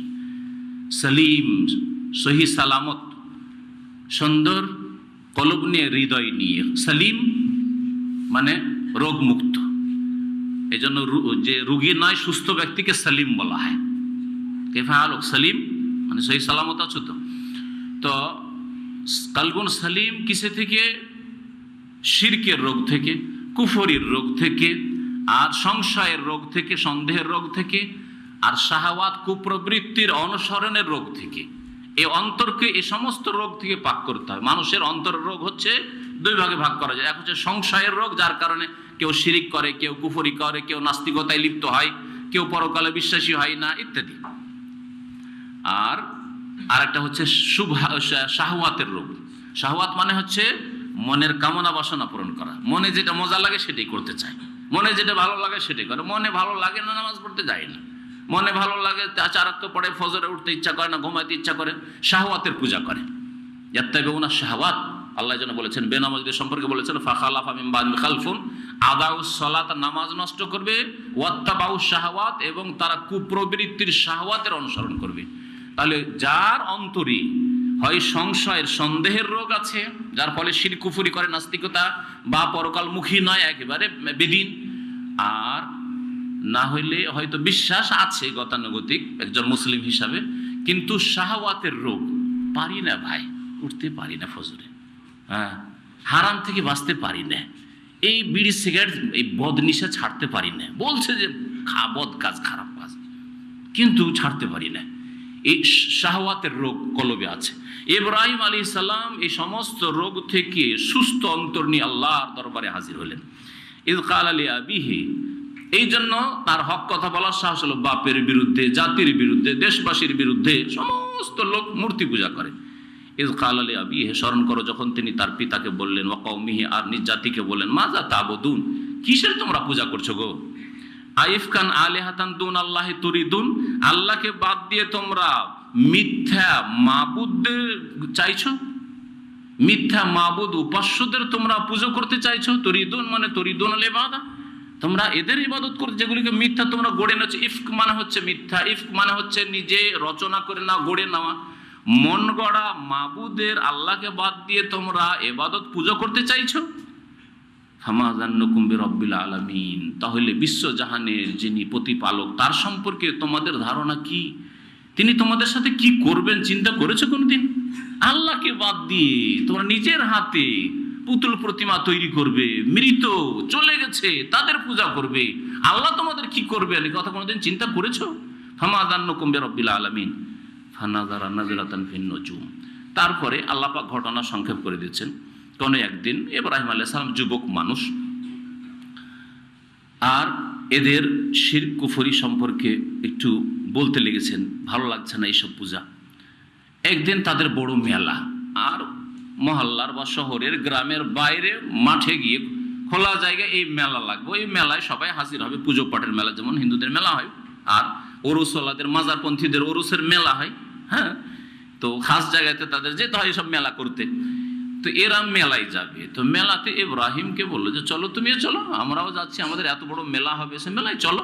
সালিম সহি সালামত, সুন্দর কলব নিয়ে, হৃদয় নিয়ে। সালিম মানে রোগমুক্ত, এই জন্য যে রুগী নয় সুস্থ ব্যক্তিকে সালিম বলা হয়। কেফা আলোক সালিম মানে সহি সালামত আছো তো। তো কালবুন সালিম কিসে থেকে? শিরকের রোগ থেকে, কুফরির রোগ থেকে, আর সংশয়ের রোগ থেকে, সন্দেহের রোগ থেকে, আর শাহাওয়াত কুপ্রবৃত্তির অনুসরণের রোগ থেকে। এই অন্তরকে এই সমস্ত রোগ থেকে পাক করতে হয়। মানুষের অন্তরের রোগ হচ্ছে দুই ভাগে ভাগ করা যায়। এক হচ্ছে সংশয়ের রোগ, যার কারণে কেউ শিরিক করে, কেউ কুফরি করে, কেউ নাস্তিকতায় লিপ্ত হয়, কেউ পরকালে বিশ্বাসী হয় না ইত্যাদি। আর আরেকটা হচ্ছে শাহওয়াতের রোগ। শাহওয়াত মানে হচ্ছে মনের কামনা বাসনা পূরণ করা। মনে যেটা মজা লাগে সেটাই করতে চায়, মনে যেটা ভালো লাগে সেটাই করে। মনে ভালো লাগে না নামাজ পড়তে যায় না, মনে ভালো লাগে চার রাকাত পড়ে, ফজরে উঠতে ইচ্ছা করে না, ঘুমাইতে ইচ্ছা করে, শাহওয়াতের পূজা করে। ইয়াত্তাবিউনা শাহওয়াত, আল্লাহ যেন বলেছেন বেনামাজীদের সম্পর্কে বলেছেন ফাখালাফা মিন বাদিহিম খালফুন আদাউস সালাত, নামাজ নষ্ট করবে, ওয়াত্তাবাউস শাহওয়াত, এবং তারা কুপ্রবৃত্তির শাহওয়াতের অনুসরণ করবে। তাহলে যার অন্তরে হয় সংশয়ের সন্দেহের রোগ আছে, যার ফলে শিরক কুফরি করে, নাস্তিকতা বা পরকালমুখী নয়, একেবারে বেদিন, আর না হইলে হয়তো বিশ্বাস আছে গতানুগতিক একজন মুসলিম হিসাবে, কিন্তু শাহওয়াতের রোগ, পারি না ভাই, উঠতে পারি না ফজরে, হারাম থেকে বাঁচতে পারি না, এই বিড়ি সিগারেট এই বদনিশা ছাড়তে পারি না, বলছে যে বদ কাজ, খারাপ কাজ, কিন্তু ছাড়তে পারি না। এই শাহওয়াতের রোগ কলবে আছে। ইব্রাহিম আলাইহিস সালাম এই সমস্ত রোগ থেকে সুস্থ অন্তর নিয়ে আল্লাহর দরবারে হাজির হলেন। ইয ক্বালা লিআবিহি, এই জন্য তার হক কথা বলার সাহস হলো। বাপের বিরুদ্ধে, জাতির বিরুদ্ধে, দেশবাসীর বিরুদ্ধে সমস্ত লোক মূর্তি পূজা করে। ইয ক্বালা লিআবিহি, স্মরণ করো যখন তিনি তার পিতাকে বললেন, ওয়া কওমিহি, আর নিজ জাতিকে বললেন, মাযা তা'বুদুন, কিসের তোমরা পূজা করছো গো? আইফকান আলিহাতান দুন আল্লাহি তুরিদুন, আল্লাহকে বাদ দিয়ে তোমরা মিথ্যা মাবুদদের চাইছো, মিথ্যা মাবুদ উপাস্যদের তোমরা পুজো করতে চাইছো। তুরিদুন মানে তুরিদুন আল ইবাদা, তোমরা এদের ইবাদত করতে, যেগুলিকে মিথ্যা তোমরা গড়ে নেছো। ইফক মানে হচ্ছে মিথ্যা, ইফক মানে হচ্ছে নিজে রচনা করে না, গড়ে নেওয়া, মন গড়া মাবুদের আল্লাহকে বাদ দিয়ে তোমরা ইবাদত পুজো করতে চাইছো। ফামা যান্নুকুম বিরব্বিল আলামিন, তাহলে বিশ্বজাহানের যিনি প্রতিপালক তার সম্পর্কে তোমাদের ধারণা কি? তিনি তোমাদের সাথে কি করবেন চিন্তা করেছো কোনদিন? আল্লাহকে বাদ দিয়ে তোমরা নিজের হাতে পুতুল প্রতিমা তৈরি করবে, মৃত চলে গেছে তাদের পূজা করবে, আল্লাহ তোমাদের কি করবেন এই কথা কোনদিন চিন্তা করেছো? ফামা যান্নুকুম বিরব্বিল আলামিন ফানাযারা নাযরাতান ফিন নুজুম। তারপরে আল্লাহ পাক ঘটনা সংক্ষেপ করে দিচ্ছেন। কোনো একদিন ইব্রাহিম আলাইহিস সালাম যুবক মানুষ, আর এদের শিরক কুফরি সম্পর্কে একটু বলতে লেগেছেন, ভালো লাগছে না এইসব পূজা। একদিন তাদের বড় মেলা, আর মহল্লার বা শহরের গ্রামের বাইরে মাঠে গিয়ে খোলা জায়গায় এই মেলা লাগবে। ওই মেলায় সবাই হাজির হবে, পুজো পাঠের মেলা যেমন হিন্দুদের মেলা হয়, আর ওরুসওয়ালাদের মাজারপন্থীদের ওরুসের মেলা হয়। হ্যাঁ, তো খাস জায়গাতে তাদের যেতে হয় সব মেলা করতে। তো এরা মেলায় যাবে, তো মেলাতে ইব্রাহিমকে বললো যে চলো তুমিও চলো, আমরাও যাচ্ছি, আমাদের এত বড় মেলা হবে, সে মেলায় চলো।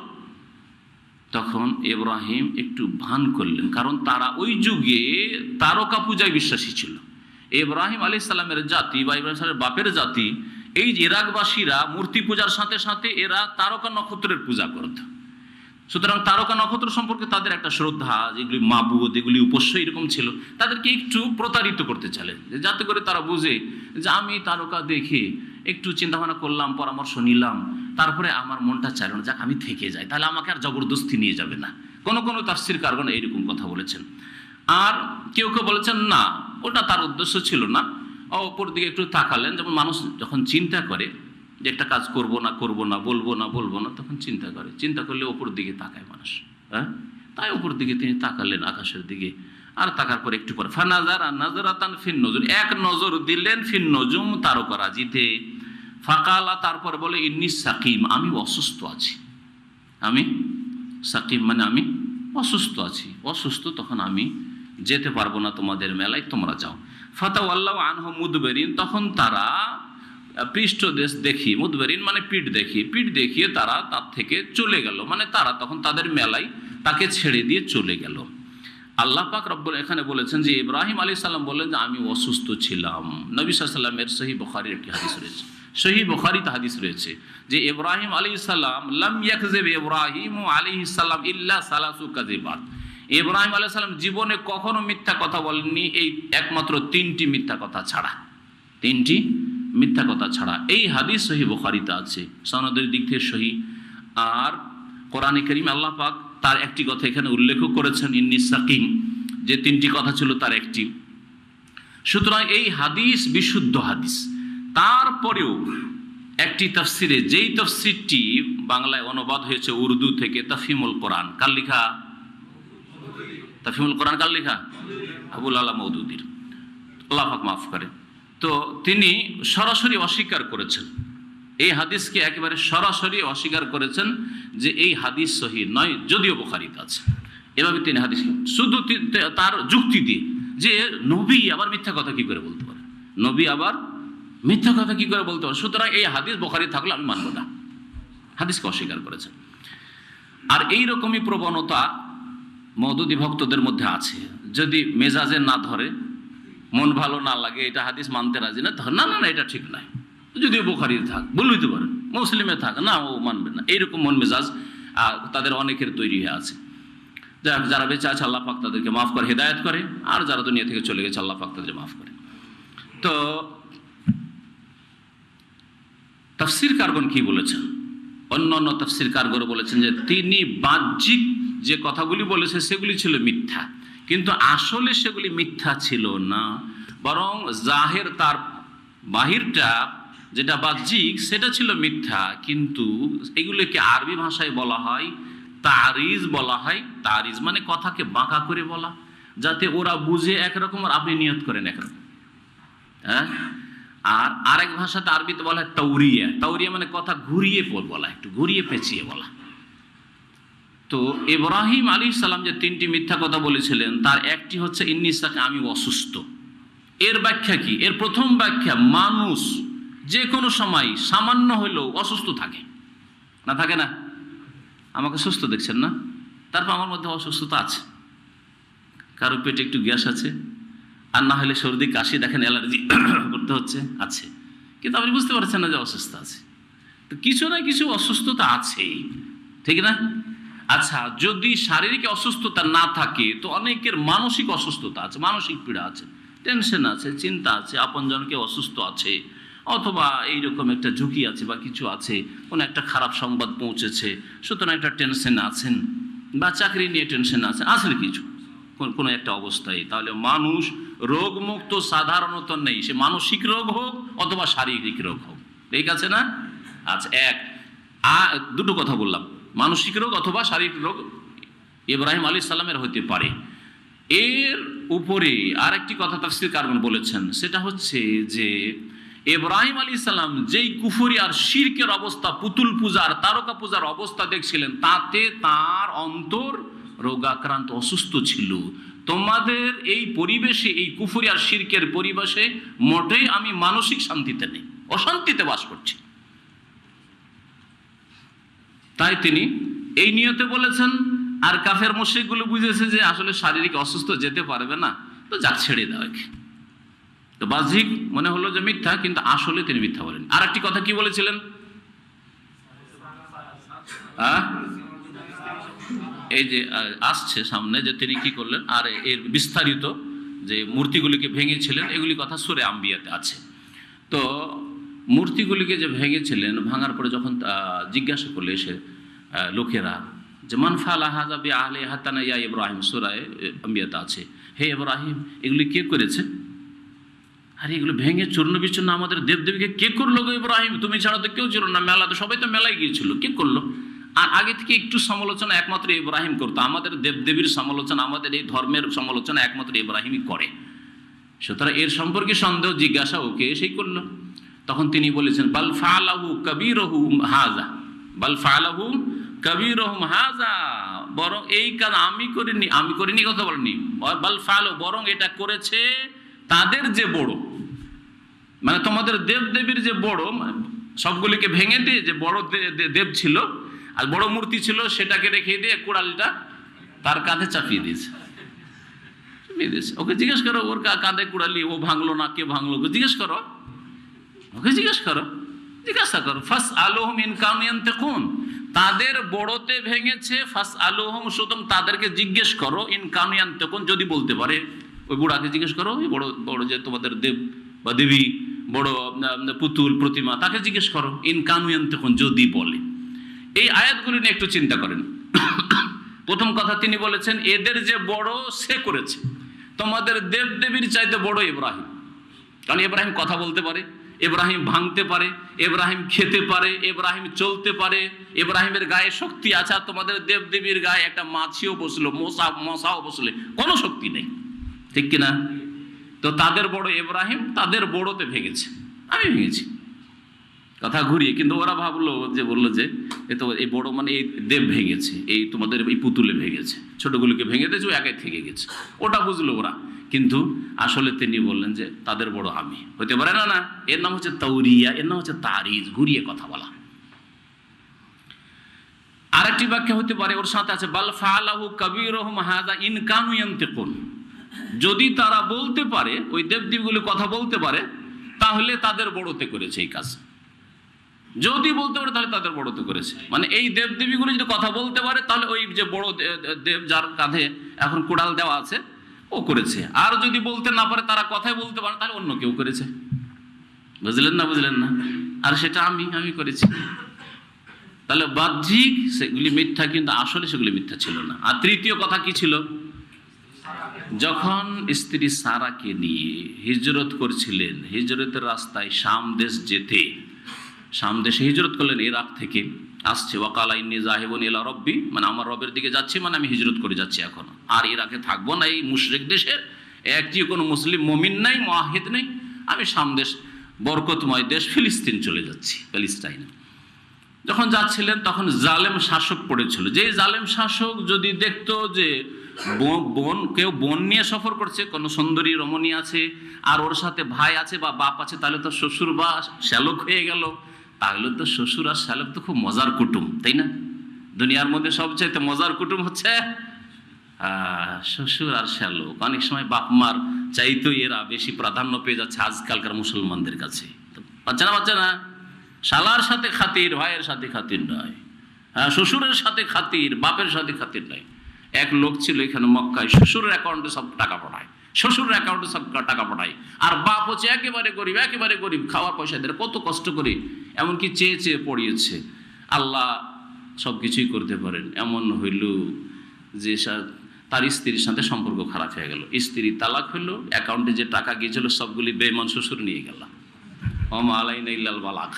তখন ইব্রাহিম একটু ভান করলেন, কারণ তারা ওই যুগে তারকা পূজায় বিশ্বাসী ছিল। ইব্রাহিম আলাইহিস সালামের জাতি বা ইব্রাহিম সালামের বাপের জাতি, এই ইরাকবাসীরা মূর্তি পূজার সাথে সাথে এরা তারকা নক্ষত্রের পূজা করত। সুতরাং তারকা নক্ষত্র সম্পর্কে তাদের একটা শ্রদ্ধা, যেগুলি মাবুদ, এগুলি উপাস্য, এরকম ছিল। তাদেরকে একটু প্রতারিত করতে চাইলেন, যাতে করে তারা বুঝে যে আমি তারকা দেখে একটু চিন্তাভাবনা করলাম, পরামর্শ নিলাম, তারপরে আমার মনটা চাইল না, যাক আমি থেকে যাই, তাহলে আমাকে আর জবরদস্তি নিয়ে যাবে না। কোন কোন তাফসীরকারগণ এইরকম কথা বলেছেন। আর কেউ কেউ বলেছেন না, ওটা তার উদ্দেশ্য ছিল না। অপর দিকে একটু তাকালেন, যেমন মানুষ যখন চিন্তা করে যে একটা কাজ করব না, বলবো না, তখন চিন্তা করলে ওপর দিকে তাকায় মানুষ, হ্যাঁ। তাই ওপর দিকে তিনি তাকালেন, আকাশের দিকে, আর তাকার পরে একটু পরে ফানাজারা নাজরাতান ফিন নজর, এক নজর দিলেন ফিন নজুম, তারকারাজিতে। ফাকালা, তারপর বলে ইন্নী সাকিম, আমি অসুস্থ আছি। আমি সাকিম মানে আমি অসুস্থ আছি, অসুস্থ, তখন আমি যেতে পারবো না তোমাদের মেলায়, তোমরা যাও। ফাতাওয়াল্লাউ আনহু মুদবিরিন, তখন তারা পৃষ্ঠদেশ দেখি, মুদবিরিন মানে পিঠ দেখিয়ে তারা তার থেকে চলে গেল, মানে তারা তখন তাদের মেলায় তাকে ছেড়ে দিয়ে চলে গেল। আল্লাহ পাক রব্বুল এখানে বলেছেন যে ইব্রাহিম আলাইহিস সালাম বললেন যে আমি অসুস্থ ছিলাম। নবী সাল্লাল্লাহু আলাইহি ওয়াসাল্লামের সহিহ বুখারীর একটি হাদিস রয়েছে, সহিহ বুখারীতে হাদিস রয়েছে যে ইব্রাহিম আলাইহিস সালাম লাম ইয়াকযিব ইব্রাহিম আলাইহিস সালাম ইল্লা সালাসু কাযিবাত, ইব্রাহিম আলাইহিস সালাম জীবনে কখনো মিথ্যা কথা বলেননি, এই একমাত্র 3টি মিথ্যা কথা ছাড়া, 3টি মিথ্যা কথা ছাড়া। এই হাদিস সহিহ বুখারীতে আছে, সনদের দিক থেকে সহিহ। আর কোরআনে কারীমে আল্লাহ পাক তার একটি কথা এখানে উল্লেখ করেছেন, ইন্নী সাকিম, যে 3টি কথা ছিল তার একটি। সুতরাং এই হাদিস বিশুদ্ধ হাদিস। তারপরেও একটি তাফসিরে, যেই তাফসিরটি বাংলায় অনুবাদ হয়েছে উর্দু থেকে, তাফহিমুল কোরআন, কার লেখা? তাফহিমুল কোরআন কার লেখা? আবুল আলা মওদুদির, আল্লাহ পাক মাফ করে। তো তিনি সরাসরি অস্বীকার করেছেন এই হাদিসকে, একেবারে সরাসরি অস্বীকার করেছেন যে এই হাদিস সহিহ নয়, যদিও বুখারীতে আছে। এভাবে তিনি হাদিস, শুধু তার যুক্তি দিয়ে যে নবী আবার মিথ্যা কথা কি করে বলতে পারে, নবী আবার মিথ্যা কথা কি করে বলতে পারে, সুতরাং এই হাদিস বুখারী থাকলে আমি মানব না, হাদিসকে অস্বীকার করেছেন। আর এই রকমই প্রবণতা মওদুদি ভক্তদের মধ্যে আছে। যদি মেজাজে না ধরে, মন ভালো না লাগে, এটা হাদিস মানতে রাজি না, না না না এটা ঠিক নয়, যদিও বুখারীতে থাক, বলতে পারেন, মুসলিমে থাক, না ও মানবে না, এইরকম মন মেজাজ তাদের অনেকের তৈরি হয়ে আছে। যারা বেঁচে আছে আল্লাহ পাক তাদেরকে মাফ করে, হেদায়েত করে, আর যারা দুনিয়া থেকে চলে গেছে আল্লাহ পাক তাদেরকে মাফ করে। তো তাফসীরকারগণ কি বলেছেন? অন্য তাফসীরকারগণ বলেছেন যে তিনি বাহ্যিক যে কথাগুলি বলেছে সেগুলি ছিল মিথ্যা, কিন্তু আসলে সেগুলি মিথ্যা ছিল না, বরং জাহের, তার বাহিরটা যেটা বাহ্যিক সেটা ছিল মিথ্যা। কিন্তু এগুলোকে আরবি ভাষায় বলা হয় তারিজ, বলা হয় তারিজ মানে কথাকে বাঁকা করে বলা, যাতে ওরা বুঝে একরকম আর আপনি নিয়ত করেন একরকম। হ্যাঁ, আর আরেক ভাষাতে আরবিতে বলা হয় তাওরিয়া, তাওরিয়া মানে কথা ঘুরিয়ে বলা, একটু ঘুরিয়ে পেঁচিয়ে বলা। তো ইব্রাহিম আলাইহিস সালাম যে 3টি মিথ্যা কথা বলেছিলেন, তার একটি হচ্ছে ইন্নী সাকিম, আমি অসুস্থ। এর ব্যাখ্যা কি? এর প্রথম ব্যাখ্যা, মানুষ যে কোনো সময় সামান্য হলেও অসুস্থ থাকে না, থাকে না? আমাকে সুস্থ দেখছেন না, তারপর আমার মধ্যে অসুস্থতা আছে, কারো পেটে একটু গ্যাস আছে, আর না হলে সর্দি কাশি, দেখেন অ্যালার্জি করতে হচ্ছে, আছে, কিন্তু আপনি বুঝতে পারছেন না যে অসুস্থ আছে। তো কিছু না কিছু অসুস্থতা আছেই, ঠিক না? আচ্ছা, যদি শারীরিক অসুস্থতা না থাকে তো অনেকের মানসিক অসুস্থতা আছে, মানসিক পীড়া আছে, টেনশন আছে, চিন্তা আছে, আপনজনকে অসুস্থ আছে, অথবা এইরকম একটা ঝুঁকি আছে বা কিছু আছে, কোনো একটা খারাপ সংবাদ পৌঁছেছে, সুতরাং একটা টেনশন আছেন, বা চাকরি নিয়ে টেনশন আছেন, আসলে কিছু কোনো একটা অবস্থায়, তাহলে মানুষ রোগমুক্ত সাধারণত নেই, সে মানসিক রোগ হোক অথবা শারীরিক রোগ হোক, ঠিক আছে না? আচ্ছা, দুটো কথা বললাম, মানসিক রোগ অথবা শারীরিক রোগ ইব্রাহিম আলাইহিস সালামের হতে পারে। এর উপরে আরেকটি কথা তাফসীরকারগণ বলেছেন, সেটা হচ্ছে যে ইব্রাহিম আলাইহিস সালাম যেই কুফরি আর শিরকের অবস্থা, পুতুল পূজার, তারকা পূজার অবস্থা দেখছিলেন, তাতে তার অন্তর রোগাক্রান্ত, অসুস্থ ছিল। তোমাদের এই পরিবেশে, এই কুফরি আর শিরকের পরিবেশে মোটেই আমি মানসিক শান্তিতে নেই, অশান্তিতে বাস করছি। তাই তিনি এই নিয়তে বলেছেন। আর কাফের মুশরিকগুলো বুঝেছে যে আসলে শারীরিক অসুস্থ যেতে পারবে না, তো যাক ছেড়ে দাও, তো বাহ্যিক মনে হলো যে মিথ্যা, কিন্তু আসলে তিনি মিথ্যা বলেন। আর একটি কথা কি বলেছিলেন? এই যে আসছে সামনে যে তিনি কি করলেন, আর এর বিস্তারিত যে মূর্তিগুলিকে ভেঙেছিলেন এগুলি কথা সূরা আম্বিয়াতে আছে। তো মূর্তিগুলিকে যে ভেঙেছিলেন, ভাঙার পরে যখন জিজ্ঞাসা করলে এসে লোকেরা যে মান ফাআলা হাযা বিআলিহাতিনা ইয়া ইব্রাহিম, সূরা আম্বিয়াতে আছে, হে ইব্রাহিম এগুলি কে করেছে? আরে এগুলো ভেঙে চূর্ণ বিচূর্ণ আমাদের দেবদেবীকে কে করলো গো ইব্রাহিম? তুমি ছাড়া তো কেউ ছিল না, মেলা তো সবাই তো মেলায় গিয়েছিল, কে করলো? আর আগে থেকে একটু সমালোচনা একমাত্র ইব্রাহিম করতো। আমাদের দেবদেবীর সমালোচনা, আমাদের এই ধর্মের সমালোচনা একমাত্র ইব্রাহিমই করে। সুতরাং এর সম্পর্কে সন্দেহ জিজ্ঞাসা ওকে এসেই করলো। তখন তিনি বলেছেন বাল ফাআলাহু কাবীরুহুম হাযা, বাল ফাআলাহু কাবীরুহুম হাযা, বরং এই কাজ আমি করিনি কথা বলেনি, বাল ফাআলাহু, বরং এটা করেছে তাদের যে বড়, মানে তোমাদের দেবদেবীর যে বড়, সবগুলিকে ভেঙে দিয়ে যে বড় দেব ছিল আর বড় মূর্তি ছিল সেটাকে রেখে দিয়ে কুড়ালটা তার কাঁধে চাপিয়ে দিয়েছে। ওকে জিজ্ঞেস করো, ওর কাঁধে কুড়ালি ও ভাঙলো না কে ভাঙলো, ওকে জিজ্ঞেস করো, ওকে জিজ্ঞাসা করো। ফাস আলুহুম ইন কানু ইয়ানতিকুন, তাদের বড়তে ভেঙেছে। ফাস আলুহুম, সুতরাং তাদেরকে জিজ্ঞেস করো, ইন কানু ইয়ানতিকুন, যদি বলতে পারে। ওই বুড়াকে জিজ্ঞেস করো, ওই বড় যে তোমাদের দেব বা দেবী, বড় পুতুল প্রতিমা, তাকে জিজ্ঞেস করো, ইন কানু ইয়ানতিকুন, যদি বলে। এই আয়াতগুলি নিয়ে একটু চিন্তা করেন। প্রথম কথা তিনি বলেছেন এদের যে বড় সে করেছে, তোমাদের দেব দেবীর চাইতে বড় ইব্রাহিম। কারণ ইব্রাহিম কথা বলতে পারে, ইব্রাহিম ভাঙতে পারে, ইব্রাহিম খেতে পারে, ইব্রাহিম চলতে পারে, ইব্রাহিমের গায়ে শক্তি আছে। আর তোমাদের দেব দেবীর গায়ে একটা মাছিও বসলো, মশাও বসলে কোনো শক্তি নেই, ঠিক কিনা? তো তাদের বড় ইব্রাহিম, তাদের বড়তে ভেঙেছে, আমি ভেঙেছি, কথা ঘুরিয়ে। কিন্তু ওরা ভাবলো যে, বললো যে এ তো এই বড় মানে এই দেব ভেঙেছে, এই তোমাদের এই পুতুলে ভেঙেছে, ছোটগুলিকে ভেঙে দিয়েছে, ও একাই থেকে গেছে, ওটা বুঝলো ওরা। কিন্তু আসলে তিনি বললেন যে তাদের বড় আমি। হতে পারে না? না, এর নাম হচ্ছে তাওরিয়া, এর নাম হচ্ছে তারিজ, ঘুরিয়ে কথা বলা। আরেকটি বাক্য হতে পারে ওর সাথে আছে বাল ফাআলাহু কাবীরুহুম হাযা ইন কানু ইয়ানতিকুন, যদি তারা বলতে পারে, ওই দেবদেবীগুলি কথা বলতে পারে, তাহলে তাদের বড়তে করেছে এই কাজ। যদি বলতে পারে তাহলে তাদের বড়তে করেছে, মানে এই দেবদেবীগুলি যদি কথা বলতে পারে তাহলে ওই যে বড় দেব যার কাঁধে এখন কুড়াল দেওয়া আছে ও করেছে। আর যদি বলতে না পারে, তারা কথাই বলতে পারে, তাহলে অন্য কেউ করেছে। বুঝলেন না? আর সেটা আমি করেছি। তাহলে বাহ্যিক সেগুলি মিথ্যা, কিন্তু আসলে সেগুলি মিথ্যা ছিল না। আর তৃতীয় কথা কি ছিল? যখন স্ত্রী সারাকে নিয়ে হিজরত করছিলেন, হিজরতের রাস্তায় শাম দেশ যেতে, শাম দেশে হিজরত করলেন, ইরাক থেকে আসছে। ওয়াকালা ইন্নী যাহিবুন ইলা রব্বি, মানে আমার রবের দিকে যাচ্ছি, মানে আমি হিজরত করে যাচ্ছি এখন, আর ইরাকে থাকবো না, এই মুশরিক দেশের একটি কোনো মুসলিম মুমিন নাই, মুআহিদ নেই, আমি শাম দেশ বরকতময় দেশ ফিলিস্তিন চলে যাচ্ছি, প্যালেস্টাইনে। যখন যাচ্ছিলেন তখন জালেম শাসক পড়েছিল। যে জালেম শাসক যদি দেখতো যে কেউ বোন নিয়ে সফর করছে, কোনো সুন্দরী রমণী আছে আর ওর সাথে ভাই আছে বা বাপ আছে, তাহলে তো শ্বশুর বা শ্যালক হয়ে গেল। তাহলে তো শ্বশুর আর শ্যালক তো খুব মজার কুটুম, তাই না? দুনিয়ার মধ্যে সবচাইতে মজার কুটুম হচ্ছে শ্বশুর আর শ্যালক। অনেক সময় বাপ মার চাইতো এরা বেশি প্রাধান্য পেয়ে যাচ্ছে আজকালকার মুসলমানদের কাছে। বাচ্চা না, শালার সাথে খাতির, ভাইয়ের সাথে খাতির নয়, শ্বশুরের সাথে খাতির, বাপের সাথে খাতির নয়। এক লোক ছিল এখানে মক্কায়, শ্বশুরের অ্যাকাউন্টে সব টাকা পাঠায়, শ্বশুরের অ্যাকাউন্টে সব টাকা পাঠায়, আর বাপ হচ্ছে একেবারে গরিব, খাওয়ার পয়সা দেয়, কত কষ্ট করে, এমনকি চেয়ে পড়িয়েছে। আল্লাহ সব কিছুই করতে পারেন। এমন হইল যে তার স্ত্রীর সাথে সম্পর্ক খারাপ হয়ে গেল, স্ত্রী তালাক হইলো, অ্যাকাউন্টে যে টাকা গিয়েছিল সবগুলি বেঈমান শ্বশুর নিয়ে গেল। ওমা আলাইনা ইল্লাল বালাগ,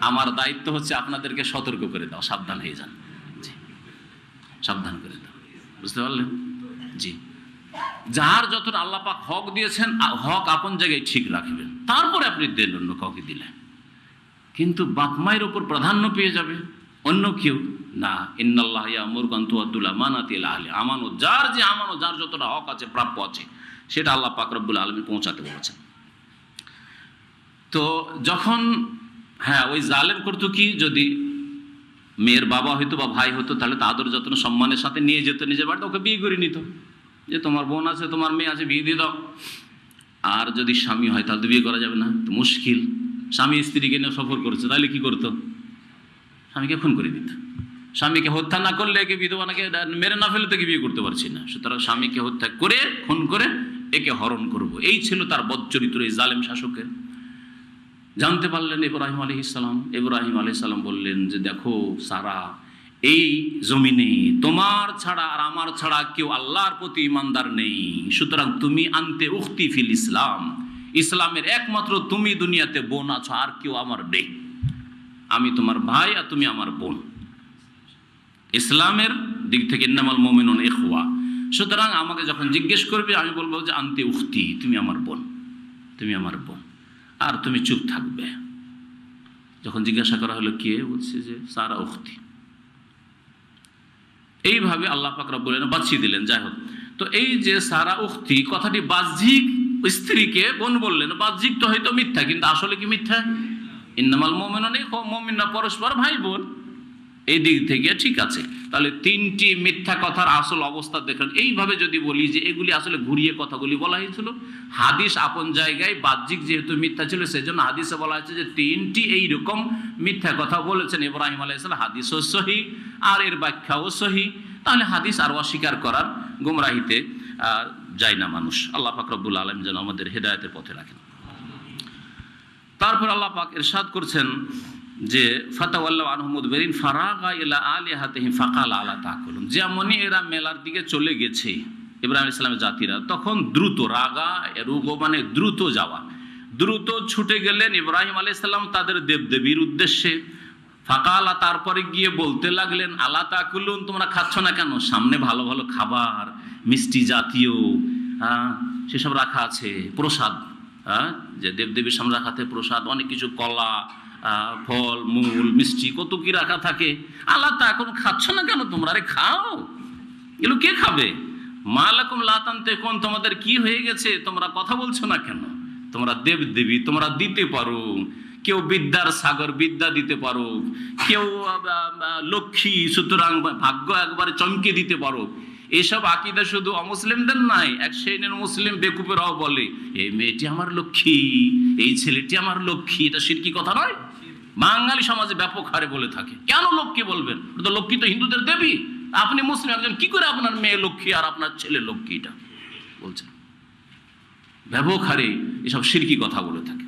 আমার দায়িত্ব হচ্ছে আপনাদেরকে সতর্ক করে দাও, সাবধান হয়ে যান, জি সাবধান করে দাও, বুঝতে পারলেন? জি, যার যতটা আল্লাহ পাক হক দিয়েছেন, হক আপন জায়গায় ঠিক রাখবেন, তারপরে আপনি দেন অন্য কাউকে দিলে। কিন্তু বাপ মায়ের উপর প্রাধান্য পেয়ে যাবে অন্য কেউ না। ইন্নাল্লাহ ইয়ামুরুকুম আন তুআদ্দুল আমানাতি ইলা আহলিহা, আমানত, যার যতটা হক আছে, প্রাপ্য আছে, সেটা আল্লাহ পাক রব্বুল আলামিন পৌঁছাতে বলেছেন। তো যখন ওই জালেম করতো কি, যদি মেয়ের বাবা হইতো বা ভাই হতো, তাহলে তা আদর যত্ন সম্মানের সাথে নিয়ে যেত নিজের বাড়িতে, ওকে বিয়ে করে নিত, যে তোমার বোন আছে, তোমার মেয়ে আছে, বিয়ে দিয়ে দাও। আর যদি স্বামী হয় তাহলে তো বিয়ে করা যাবে না, তো মুশকিল। স্বামী স্ত্রীকে নিয়ে সফর করছে, তাহলে কি করতো? স্বামীকে খুন করে দিত। স্বামীকে হত্যা না করলে একে বিধবাকে মেরে না ফেলে তাকে বিয়ে করতে পারছি না, সুতরাং স্বামীকে হত্যা করে খুন করে একে হরণ করব, এই ছিল তার বদচরিত্র এই জালেম শাসকের। জানতে পারলেন ইব্রাহিম আলাইহিস সালাম। ইব্রাহিম আলাইহিস সালাম বললেন যে দেখো সারা, এই জমিনে তোমার ছাড়া আর আমার ছাড়া কেউ আল্লাহর প্রতি ইমানদার নেই, সুতরাং তুমি আনতে উখতি ফিল ইসলাম, ইসলামের একমাত্র তুমি দুনিয়াতে বোন আছো, আর কেউ আমার নেই। আমি তোমার ভাই আর তুমি আমার বোন, ইসলামের দিক থেকে ইন্নামাল মুমিনুন ইখওয়া। সুতরাং আমাকে যখন জিজ্ঞেস করবে আমি বলবো যে আনতে উখতি, তুমি আমার বোন, তুমি আমার বোন, আর তুমি চুপ থাকবে। যখন জিজ্ঞাসা করা হলো কে, বলছে যে সারা উখতি। এইভাবে আল্লাহ পাক রব্বুল আলামিন বাঁচিয়ে দিলেন। যাই হোক, তো এই যে সারা উখতি কথাটি বাহ্যিক স্ত্রীকে বোন বললেন, বাহ্যিক তো হয়তো মিথ্যা, কিন্তু আসলে কি মিথ্যা? ইন্নামাল মুমিনুন ইখওয়া, মুমিনরা পরস্পর ভাই বোন, এই দিক থেকে ঠিক আছে। তাহলে তিনটি মিথ্যা কথার আসল অবস্থা দেখেন। এইভাবে যদি বলি যে এগুলি আসলে ঘুরিয়ে কথাগুলি বলা হয়েছিল, হাদিস আপন জায়গায়, বাহ্যিক যেহেতু মিথ্যা ছিল সেজন্য হাদিসে বলা হয়েছে যে তিনটি এইরকম মিথ্যা কথা বলেছেন ইব্রাহিম আলাইহিস সালাম। হাদিসও সহি আর এর ব্যাখ্যাও সহি। তাহলে হাদিস আর অস্বীকার করার গুমরাহিতে যায় না মানুষ। আল্লাহ পাক রব্বুল আলামিন যেন আমাদের হেদায়েতের পথে রাখেন। তারপর আল্লাহ পাক ইরশাদ করছেন যে ফাতাওয়াল্লাউ আনহু মুদবিরিন ফারাগা ইলা আলিহাতিহিম ফাকালা আলা তাকুলুন, যেমনই এরা মেলার দিকে চলে গেছে ইব্রাহিম আলাইহিস সালামের জাতিরা, তখন দ্রুত, রাগা রুগো মানে দ্রুত যাওয়া, দ্রুত ছুটে গেলেন ইব্রাহিম আলাইহিস সালাম তাদের দেবদেবীর উদ্দেশ্যে। ফাকালা, তারপরে গিয়ে বলতে লাগলেন আলা তাকুলুন, তোমরা খাচ্ছ না কেন? সামনে ভালো ভালো খাবার, মিষ্টি জাতীয় সেসব রাখা আছে, প্রসাদ, যে দেবদেবীর সামনে রাখাতে প্রসাদ, অনেক কিছু, কলা, ফল মূল, মিষ্টি, কত কি রাখা থাকে। আল্লাহ তা এখন খাচ্ছ না কেন তোমরা? আরে খাও, এগুলো কে খাবে? মা লাকুম লা তানতিকুন, তোমাদের কি হয়ে গেছে, তোমরা কথা বলছো না কেন? তোমরা দেবদেবী, তোমরা দিতে পারো, কেউ বিদ্যার সাগর, বিদ্যা দিতে পারো, কেউ লক্ষ্মী, সুতরাং ভাগ্য একবারে চমকে দিতে পারো। এইসব আকীদা শুধু অমুসলিমদের নাই, এক শ্রেণীর মুসলিম বেকুবেরাও বলে এই মেয়েটি আমার লক্ষ্মী, এই ছেলেটি আমার লক্ষ্মী। এটা শিরকি কথা নয়? বাঙালি সমাজে ব্যাপক হারে বলে থাকে। কেন লক্ষ্মী বলবেন? তো লক্ষ্মী তো হিন্দুদের দেবী, আপনি মুসলিম একজন, কি করে আপনার মেয়ে লক্ষ্মী আর আপনার ছেলে লক্ষ্মী? এটা বলছেন ব্যাপক হারে এসব শিরকি কথা বলে থাকে।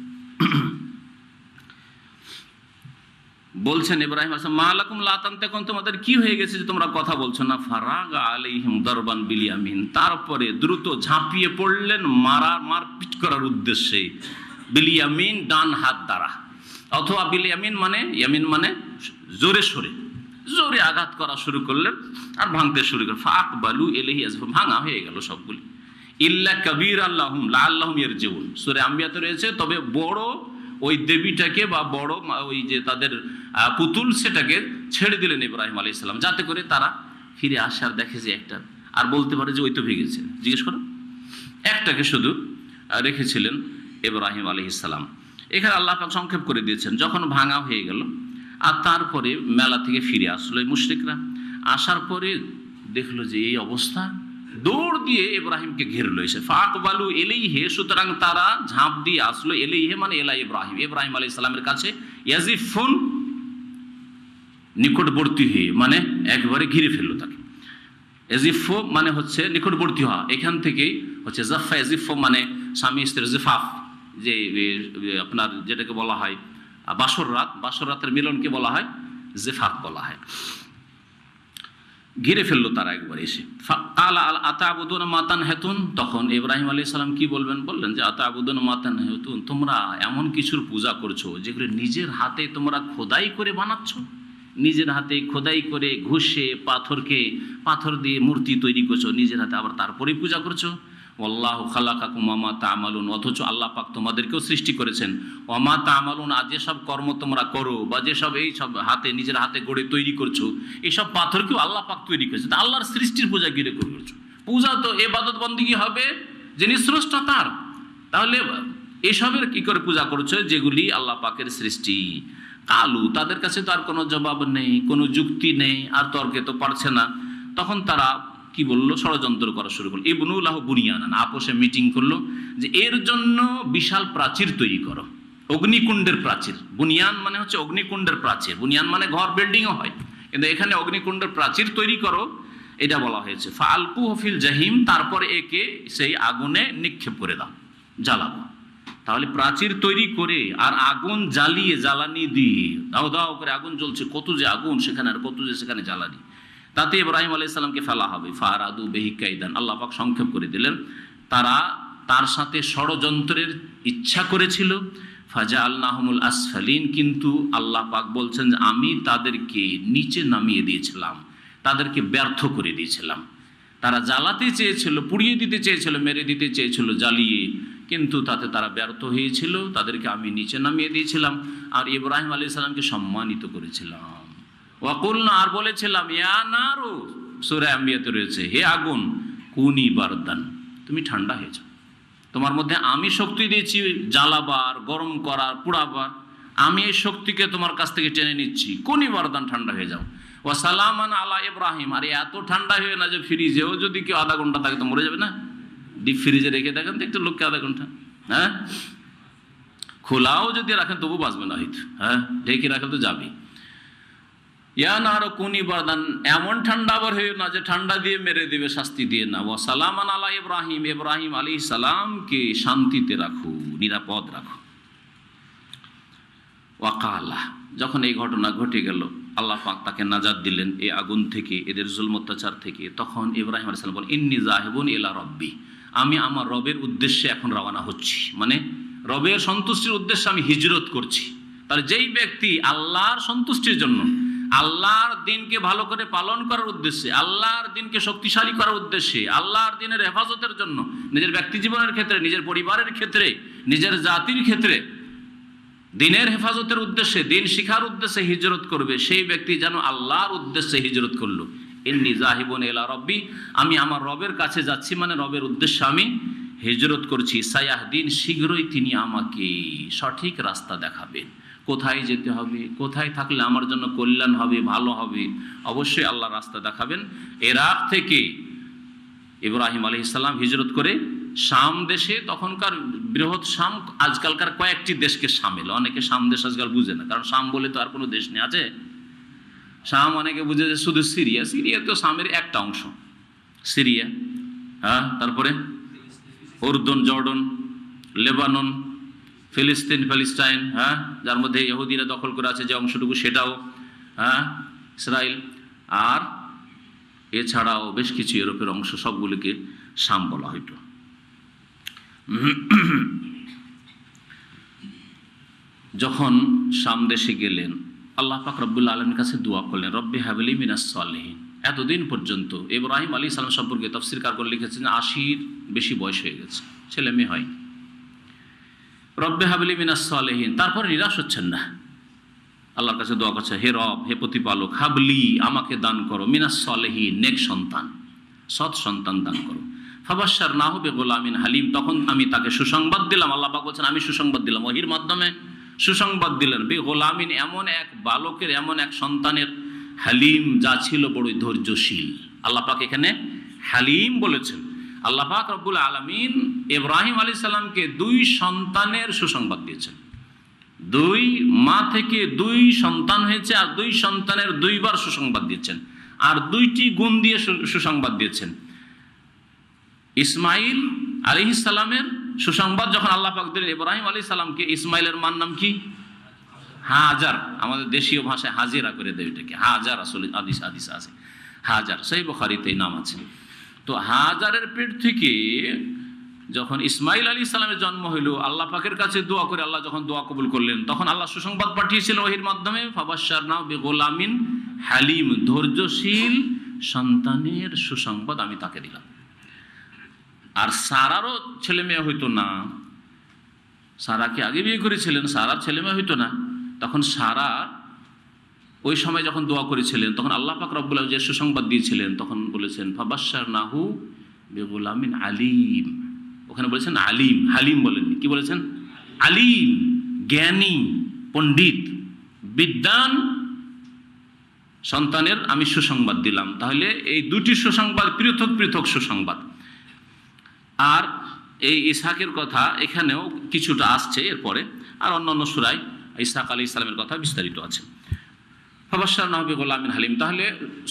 বলছেন ইব্রাহিম আলাইহিস সালাম মা লাকুম লা তানতিকুন, তোমাদের কি হয়ে গেছে যে তোমরা কথা বলছো না? ফারাগা আলাইহিম দারবান বিল ইয়ামিন, তারপরে দ্রুত ঝাঁপিয়ে পড়লেন মারপিট করার উদ্দেশ্যে। বিল ইয়ামিন, ডান হাত দ্বারা, অথবা বিল ইয়ামিন মানে, ইয়ামিন মানে জোরে সরে, জোরে আঘাত করা শুরু করলেন আর ভাঙতে শুরু করলেন। ফাকবালু ইলাইহি আযফা, ভাঙা হয়ে গেল সবগুলি। ইল্লা কাবীরান লাহুম লাআল্লাহুম ইয়ারজিউন, সূরা আম্বিয়াতে রয়েছে, তবে বড় ওই দেবীটাকে বা বড় ওই যে তাদের পুতুল, সেটাকে ছেড়ে দিলেন ইব্রাহিম আলাইহিস সালাম, যাতে করে তারা ফিরে আসে আর দেখে যে একটা, আর বলতে পারে যে ওই তো ভেঙেছে। জিজ্ঞেস করো, একটাকে শুধু রেখেছিলেন ইব্রাহিম আলাইহিস সালাম। এখানে আল্লাহ পাক সংক্ষেপ করে দিয়েছেন। যখন ভাঙা হয়ে গেল আর তারপরে মেলা থেকে ফিরে আসলো এই মুশরিকরা, আসার পরে দেখলো যে এই অবস্থা, দৌড় দিয়ে ইব্রাহিমকে ঘেরলো এসে। ফাকবালু ইলাইহি, সুতরাং তারা ঝাঁপ দিয়ে আসলো, ইলাইহি মানে ইলা ইব্রাহিম, ইব্রাহিম আলাইহিস সালামের কাছে। ইয়াজিফুন, নিকটবর্তী হয়ে, মানে একবারে ঘিরে ফেললো তাকে। ইয়াজিফু মানে হচ্ছে নিকটবর্তী হওয়া, এখান থেকেই হচ্ছে জাফা। ইয়াজিফু মানে স্বামী স্ত্রীর জিফাফ, যে আপনার যেটাকে বলা হয় বাসর রাত, বাসর রাতের মিলনকে বলা হয় জিফাফ বলা হয়। ঘিরে ফেললো তারা একবার এসে। কালা আল আতাবুদুনা মা তানহিতুন, তখন ইব্রাহিম আলাইহিস সালাম কি বলবেন? বললেন যে আতাবুদুনা মা তানহিতুন, তোমরা এমন কিছুর পূজা করছো যেগুলো নিজের হাতে তোমরা খোদাই করে বানাচ্ছ, নিজের হাতে খোদাই করে ঘষে পাথর দিয়ে মূর্তি তৈরি করছো নিজের হাতে, আবার তারপরে পূজা করছো। আল্লাহু খালাকাকুম ওয়া মা তা'মালুন, অথচ আল্লাহ পাক তোমাদেরকেও সৃষ্টি করেছেন। ওয়া মা তা'মালুন, আর যেসব কর্ম তোমরা করো বা যেসব এই সব হাতে নিজের হাতে গড়ে তৈরি করছো, এসব পাথরকেও আল্লাহ পাক তৈরি করেছে। তা আল্লাহর সৃষ্টির পূজা কি করে করছো? পূজা তো ইবাদত বন্দেগী হবে যিনি স্রষ্টা তার, তাহলে এসবের কি করে পূজা করছো যেগুলি আল্লাহ পাকের সৃষ্টি? কালু, তাদের কাছে তো আর কোনো জবাব নেই, কোনো যুক্তি নেই, আর তর্কে তো পারছে না। তখন তারা কি বললো, ষড়যন্ত্র করা শুরু করলো। ইবনু লাহু বুনিয়ানান, আপোষে মিটিং করলো যে এর জন্য বিশাল প্রাচীর তৈরি করো, অগ্নিকুণ্ডের প্রাচীর। বুনিয়ান মানে হচ্ছে অগ্নিকুণ্ডের প্রাচীর, বুনিয়ান মানে ঘর, বিল্ডিংও হয়, কিন্তু এখানে অগ্নিকুণ্ডের প্রাচীর তৈরি করো, এটা বলা হয়েছে। ফালকু হফিল জাহিম, তারপরে একে সেই আগুনে নিক্ষেপ করে দাও, জ্বালাবো। তাহলে প্রাচীর তৈরি করে আর আগুন জ্বালিয়ে, জ্বালানি দিয়ে দাও দাও করে আগুন জ্বলছে, কত যে আগুন সেখানে আর কত যে সেখানে জ্বালানি, তাতে ইব্রাহিম আলাইহিস সালামকে ফেলা হবে। ফারাদু বিহি কাইদান, আল্লাহ পাক সংক্ষেপ করে দিলেন, তারা তার সাথে ষড়যন্ত্রের ইচ্ছা করেছিল। ফাজআলনাহুমুল আসফালিন, কিন্তু আল্লাহ পাক বলছেন যে আমি তাদেরকে নিচে নামিয়ে দিয়েছিলাম, তাদেরকে ব্যর্থ করে দিয়েছিলাম। তারা জ্বালাতে চেয়েছিল, পুড়িয়ে দিতে চেয়েছিল, মেরে দিতে চেয়েছিল জ্বালিয়ে, কিন্তু তাতে তারা ব্যর্থ হয়েছিল, তাদেরকে আমি নিচে নামিয়ে দিয়েছিলাম। আর ইব্রাহিম আলাইহিস সালামকে সম্মানিত করেছিলাম। ওয়াকুলনা, আর বলেছিলাম, ইয়া নারু, সূরা আম্বিয়াতে রয়েছে, হে আগুন, কুনি বারদান, তুমি ঠান্ডা হয়ে যাও। তোমার মধ্যে আমি শক্তি দিয়েছি জ্বালাবার, গরম করার, পোড়াবার, আমি এই শক্তিকে তোমার কাছ থেকে টেনে নিচ্ছি, কুনি বারদান, ঠান্ডা হয়ে যাও। ওয়া সালামান আলা ইব্রাহিম, আর এত ঠান্ডা হয়ে না যে ফ্রিজেও যদি কেউ আধা ঘন্টা থাকে তো মরে যাবে না। ডিপ ফ্রিজে রেখে দেখেন তো একটু লোককে আধা ঘন্টা, হ্যাঁ, খোলাও যদি রাখেন তবু বাঁচবে না হয়তো, হ্যাঁ, ঢেকে রাখলে তো যাবে। ইয়া নারু কুনি বারদান, এমন ঠান্ডা আবার হয়ে না যে ঠান্ডা দিয়ে মেরে দিবে, শাস্তি দিয়ে না। ওয়া সালামান আলা ইব্রাহিম, ইব্রাহিম আলাইহিস সালামকে শান্তিতে রাখো, নিরাপদ রাখো। ওয়াকালা, যখন এই ঘটনা ঘটে গেল, আল্লাহ পাক তাকে নাজাত দিলেন এই আগুন থেকে, এদের জুলম অত্যাচার থেকে, তখন ইব্রাহিম আলাইহিস সালাম বলেন, ইন্নী যাহিবুন ইলা রাব্বি, আমি আমার রবের উদ্দেশ্যে এখন রওনা হচ্ছি, মানে রবের সন্তুষ্টির উদ্দেশ্যে আমি হিজরত করছি। তাহলে যেই ব্যক্তি আল্লাহর সন্তুষ্টির জন্য, আল্লাহর দিনকে ভালো করে পালন করার উদ্দেশ্যে, আল্লাহর দিনকে শক্তিশালী করার উদ্দেশ্যে, আল্লাহর দিনের হেফাজতের জন্য, নিজের ব্যক্তি জীবনের ক্ষেত্রে, নিজের পরিবারের ক্ষেত্রে, নিজের জাতির ক্ষেত্রে দিনের হেফাজতের উদ্দেশ্যে, দিন শিখার উদ্দেশ্যে হিজরত করবে, সেই ব্যক্তি যেন আল্লাহর উদ্দেশ্যে হিজরত করলো। ইন্নী যাহিবুন ইলা রাব্বি, আমি আমার রবের কাছে যাচ্ছি, মানে রবের উদ্দেশ্যে আমি হিজরত করছি। সায়াহদিন, শীঘ্রই তিনি আমাকে সঠিক রাস্তা দেখাবেন, কোথায় যেতে হবে, কোথায় থাকলে আমার জন্য কল্যাণ হবে, ভালো হবে, অবশ্যই আল্লাহ রাস্তা দেখাবেন। ইরাক থেকে ইব্রাহিম আলাইহিস সালাম হিজরত করে শাম দেশে, তখনকার বৃহৎ শাম, আজকালকার কয়েকটি দেশকে শামিল, অনেকে শাম দেশ আজকাল বুঝে না, কারণ শাম বলে তো আর কোনো দেশ নেই, আছে শাম অনেকে বুঝে যে শুধু সিরিয়া, সিরিয়া তো শামের একটা অংশ, সিরিয়া, হ্যাঁ, তারপরে উর্দুন, জর্ডন, লেবানন, ফিলিস্তিন, প্যালেস্টাইন, হ্যাঁ, যার মধ্যে ইহুদিরা দখল করে আছে যে অংশটুকু, সেটাও, হ্যাঁ, ইসরায়েল, আর এছাড়াও বেশ কিছু ইউরোপের অংশ, সবগুলিকে শাম বলা হইতো। যখন শাম দেশে গেলেন, আল্লাহ পাক রব্বুল আলামিনের কাছে দোয়া করলেন, রব্বি হাবলি মিনাস সালিহিন। এতদিন পর্যন্ত ইব্রাহিম আলাইহিস সালাম সম্পর্কে তাফসীরকারগণ লিখেছেন 80-র বেশি বয়স হয়ে গেছে, ছেলে মেয়ে হয়। রব্বি হাবলি মিনাস সালিহিন, তারপর নিরাশ হচ্ছেন না, আল্লাহর কাছে দোয়া করছে, হে রব, হে প্রতিপালক, হাবলি, আমাকে দান করো, মিনাস সালিহিন, নেক সন্তান, সৎ সন্তান দান করো। ফাবাশশারনাহু বিগুলামিন হালিম, তখন আমি তাকে সুসংবাদ দিলাম, আল্লাহ পাক বলছেন আমি সুসংবাদ দিলাম, ওহীর মাধ্যমে সুসংবাদ দিলেন, বিগুলামিন, এমন এক বালকের, এমন এক সন্তানের, হালিম, যা ছিল বড়ই ধৈর্যশীল। আল্লাহ পাক এখানে হালিম বলেছেন। আল্লাহ পাক রব্বুল আলামিন ইব্রাহিম আলাইহিস সালামকে 2 সন্তানের সুসংবাদ দিয়েছেন, 2 মা থেকে 2 সন্তান হয়েছে, আর 2 সন্তানের 2 বার সুসংবাদ দিয়েছেন, আর 2টি গুণ দিয়ে সুসংবাদ দিয়েছেন। ইসমাইল আলাইহিস সালামের সুসংবাদ যখন আল্লাহ পাক দিলেন ইব্রাহিম আলাইহিস সালামকে, ইসমাইলের মার নাম কি? হাজার, আমাদের দেশীয় ভাষায় হাজিরা করে দেয় এটাকে, হাজার, আসলে হাদিস আছে হাজার, সহিহ বুখারীতে এই নাম আছে। তো হাজারের পেট থেকে যখন ইসমাইল আলাইহিস সালামের জন্ম হইল, আল্লাহ পাকের কাছে দোয়া করে আল্লাহ যখন দোয়া কবুল করলেন, তখন আল্লাহ সুসংবাদ পাঠিয়েছিলেন ওহীর মাধ্যমে, ফাবাশশারনাহু বিগুলামিন হালিম, ধৈর্যশীল সন্তানের সুসংবাদ আমি তাকে দিলাম। আর সারারও ছেলে মেয়ে হইতো না, সারাকে আগে বিয়ে করেছিলেন, সারার ছেলে মেয়ে হইতো না, তখন সারা ওই সময় যখন দোয়া করেছিলেন, তখন আল্লাহ পাক রব্বুল আলামিন যে সুসংবাদ দিয়েছিলেন, তখন বলেছেন ফাবাশশারনাহু বিগুলামিন আলিম, ওখানে বলেছেন আলিম, হালিম বলেননি, কি বলেছেন? আলিম, জ্ঞানী, পণ্ডিত, বিদ্বান, সন্তানের আমি সুসংবাদ দিলাম। তাহলে এই দুটি সুসংবাদ পৃথক পৃথক সুসংবাদ। আর এই ইসহাকের কথা এখানেও কিছুটা আসছে এরপরে, আর অন্যান্য সূরায় ইসহাক আলাইহিস সালামের কথা বিস্তারিত আছে। ফাবাশশারনাহু বিগুলামিন হালিম, তাহলে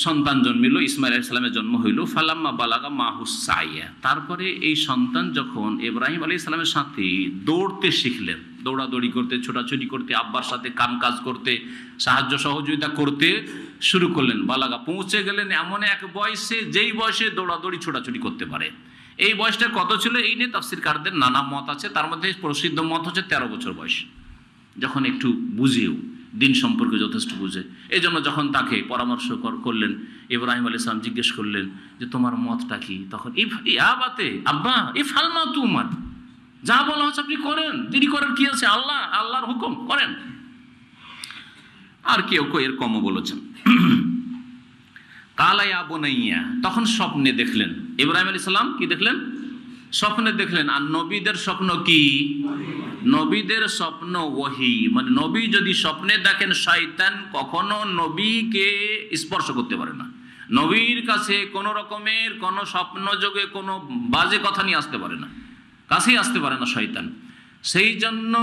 সন্তান জন্মিল, ইসমাঈল আলাইহিস সালামের জন্ম হইল। ফালাম্মা বালাগা মাহুস সাইয়া, তারপরে এই সন্তান যখন ইব্রাহিম আলাইহিস সালামের সাথে দৌড়তে শিখলেন, দৌড়াদৌড়ি করতে, ছোটাছুটি করতে, আব্বার সাথে কাজ করতে, সাহায্য সহযোগিতা করতে শুরু করলেন, বালাগা পৌঁছে গেলেন এমন এক বয়সে যেই বয়সে দৌড়াদৌড়ি ছোটাছুটি করতে পারে। এই বয়সটা কত ছিল এই নিয়ে তাফসীরকারদের নানা মত আছে। তার মধ্যে প্রসিদ্ধ মত হচ্ছে 13 বছর বয়স, যখন একটু বুঝেও, দিন সম্পর্কে যথেষ্ট বুঝে। এই জন্য যখন তাকে পরামর্শ করলেন, ইব্রাহিম আলাইহিস সালাম জিজ্ঞেস করলেন যে তোমার মতটা কি, তখন আব্বা এই ফালমা তুমার, যা বলা হচ্ছে আপনি করেন, দেরি করার কি আছে, আল্লাহর হুকুম করেন। আর কেউ এর কমও বলেছেন। কালা ইয়া বুনাইয়া, তখন স্বপ্নে দেখলেন ইব্রাহিম আলাইহিস সালাম, কি দেখলেন? স্বপ্নে দেখলেন। আর নবীদের স্বপ্ন কি? নবীদের স্বপ্ন ওহী, মানে নবী যদি স্বপ্নে দেখেন, শয়তান কখনো নবীকে স্পর্শ করতে পারে না। নবীর কাছে কোন রকমের কোন স্বপ্ন যোগে কোনো বাজে কথা নিয়ে আসতে পারে না, কাছেই আসতে পারে না শয়তান। সেই জন্য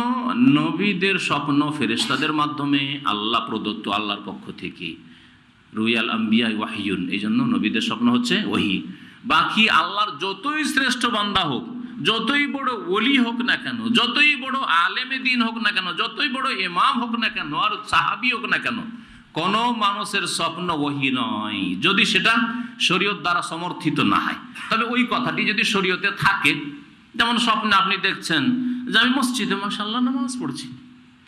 নবীদের স্বপ্ন ফেরেশতাদের মাধ্যমে আল্লাহ প্রদত্ত, আল্লাহর পক্ষ থেকে। রুয়াল আম্বিয়া ওয়াহিয়ুন, এই জন্য নবীদের স্বপ্ন হচ্ছে ওহী। বাকি আল্লাহর যতই শ্রেষ্ঠ বান্দা হোক, যতই বড় ওলি হোক না কেন, যতই বড় আলেমে দ্বীন হোক না কেন, যতই বড় ইমাম হোক না কেন, আর সাহাবী হোক না কেন, কোন মানুষের স্বপ্ন ওহী নয় যদি সেটা শরীয়ত দ্বারা সমর্থিত না হয়। তবে ওই কথাটি যদি শরীয়তে থাকে, যেমন স্বপ্নে আপনি দেখছেন যে আমি মসজিদে মাশাআল্লাহ নামাজ পড়ছি,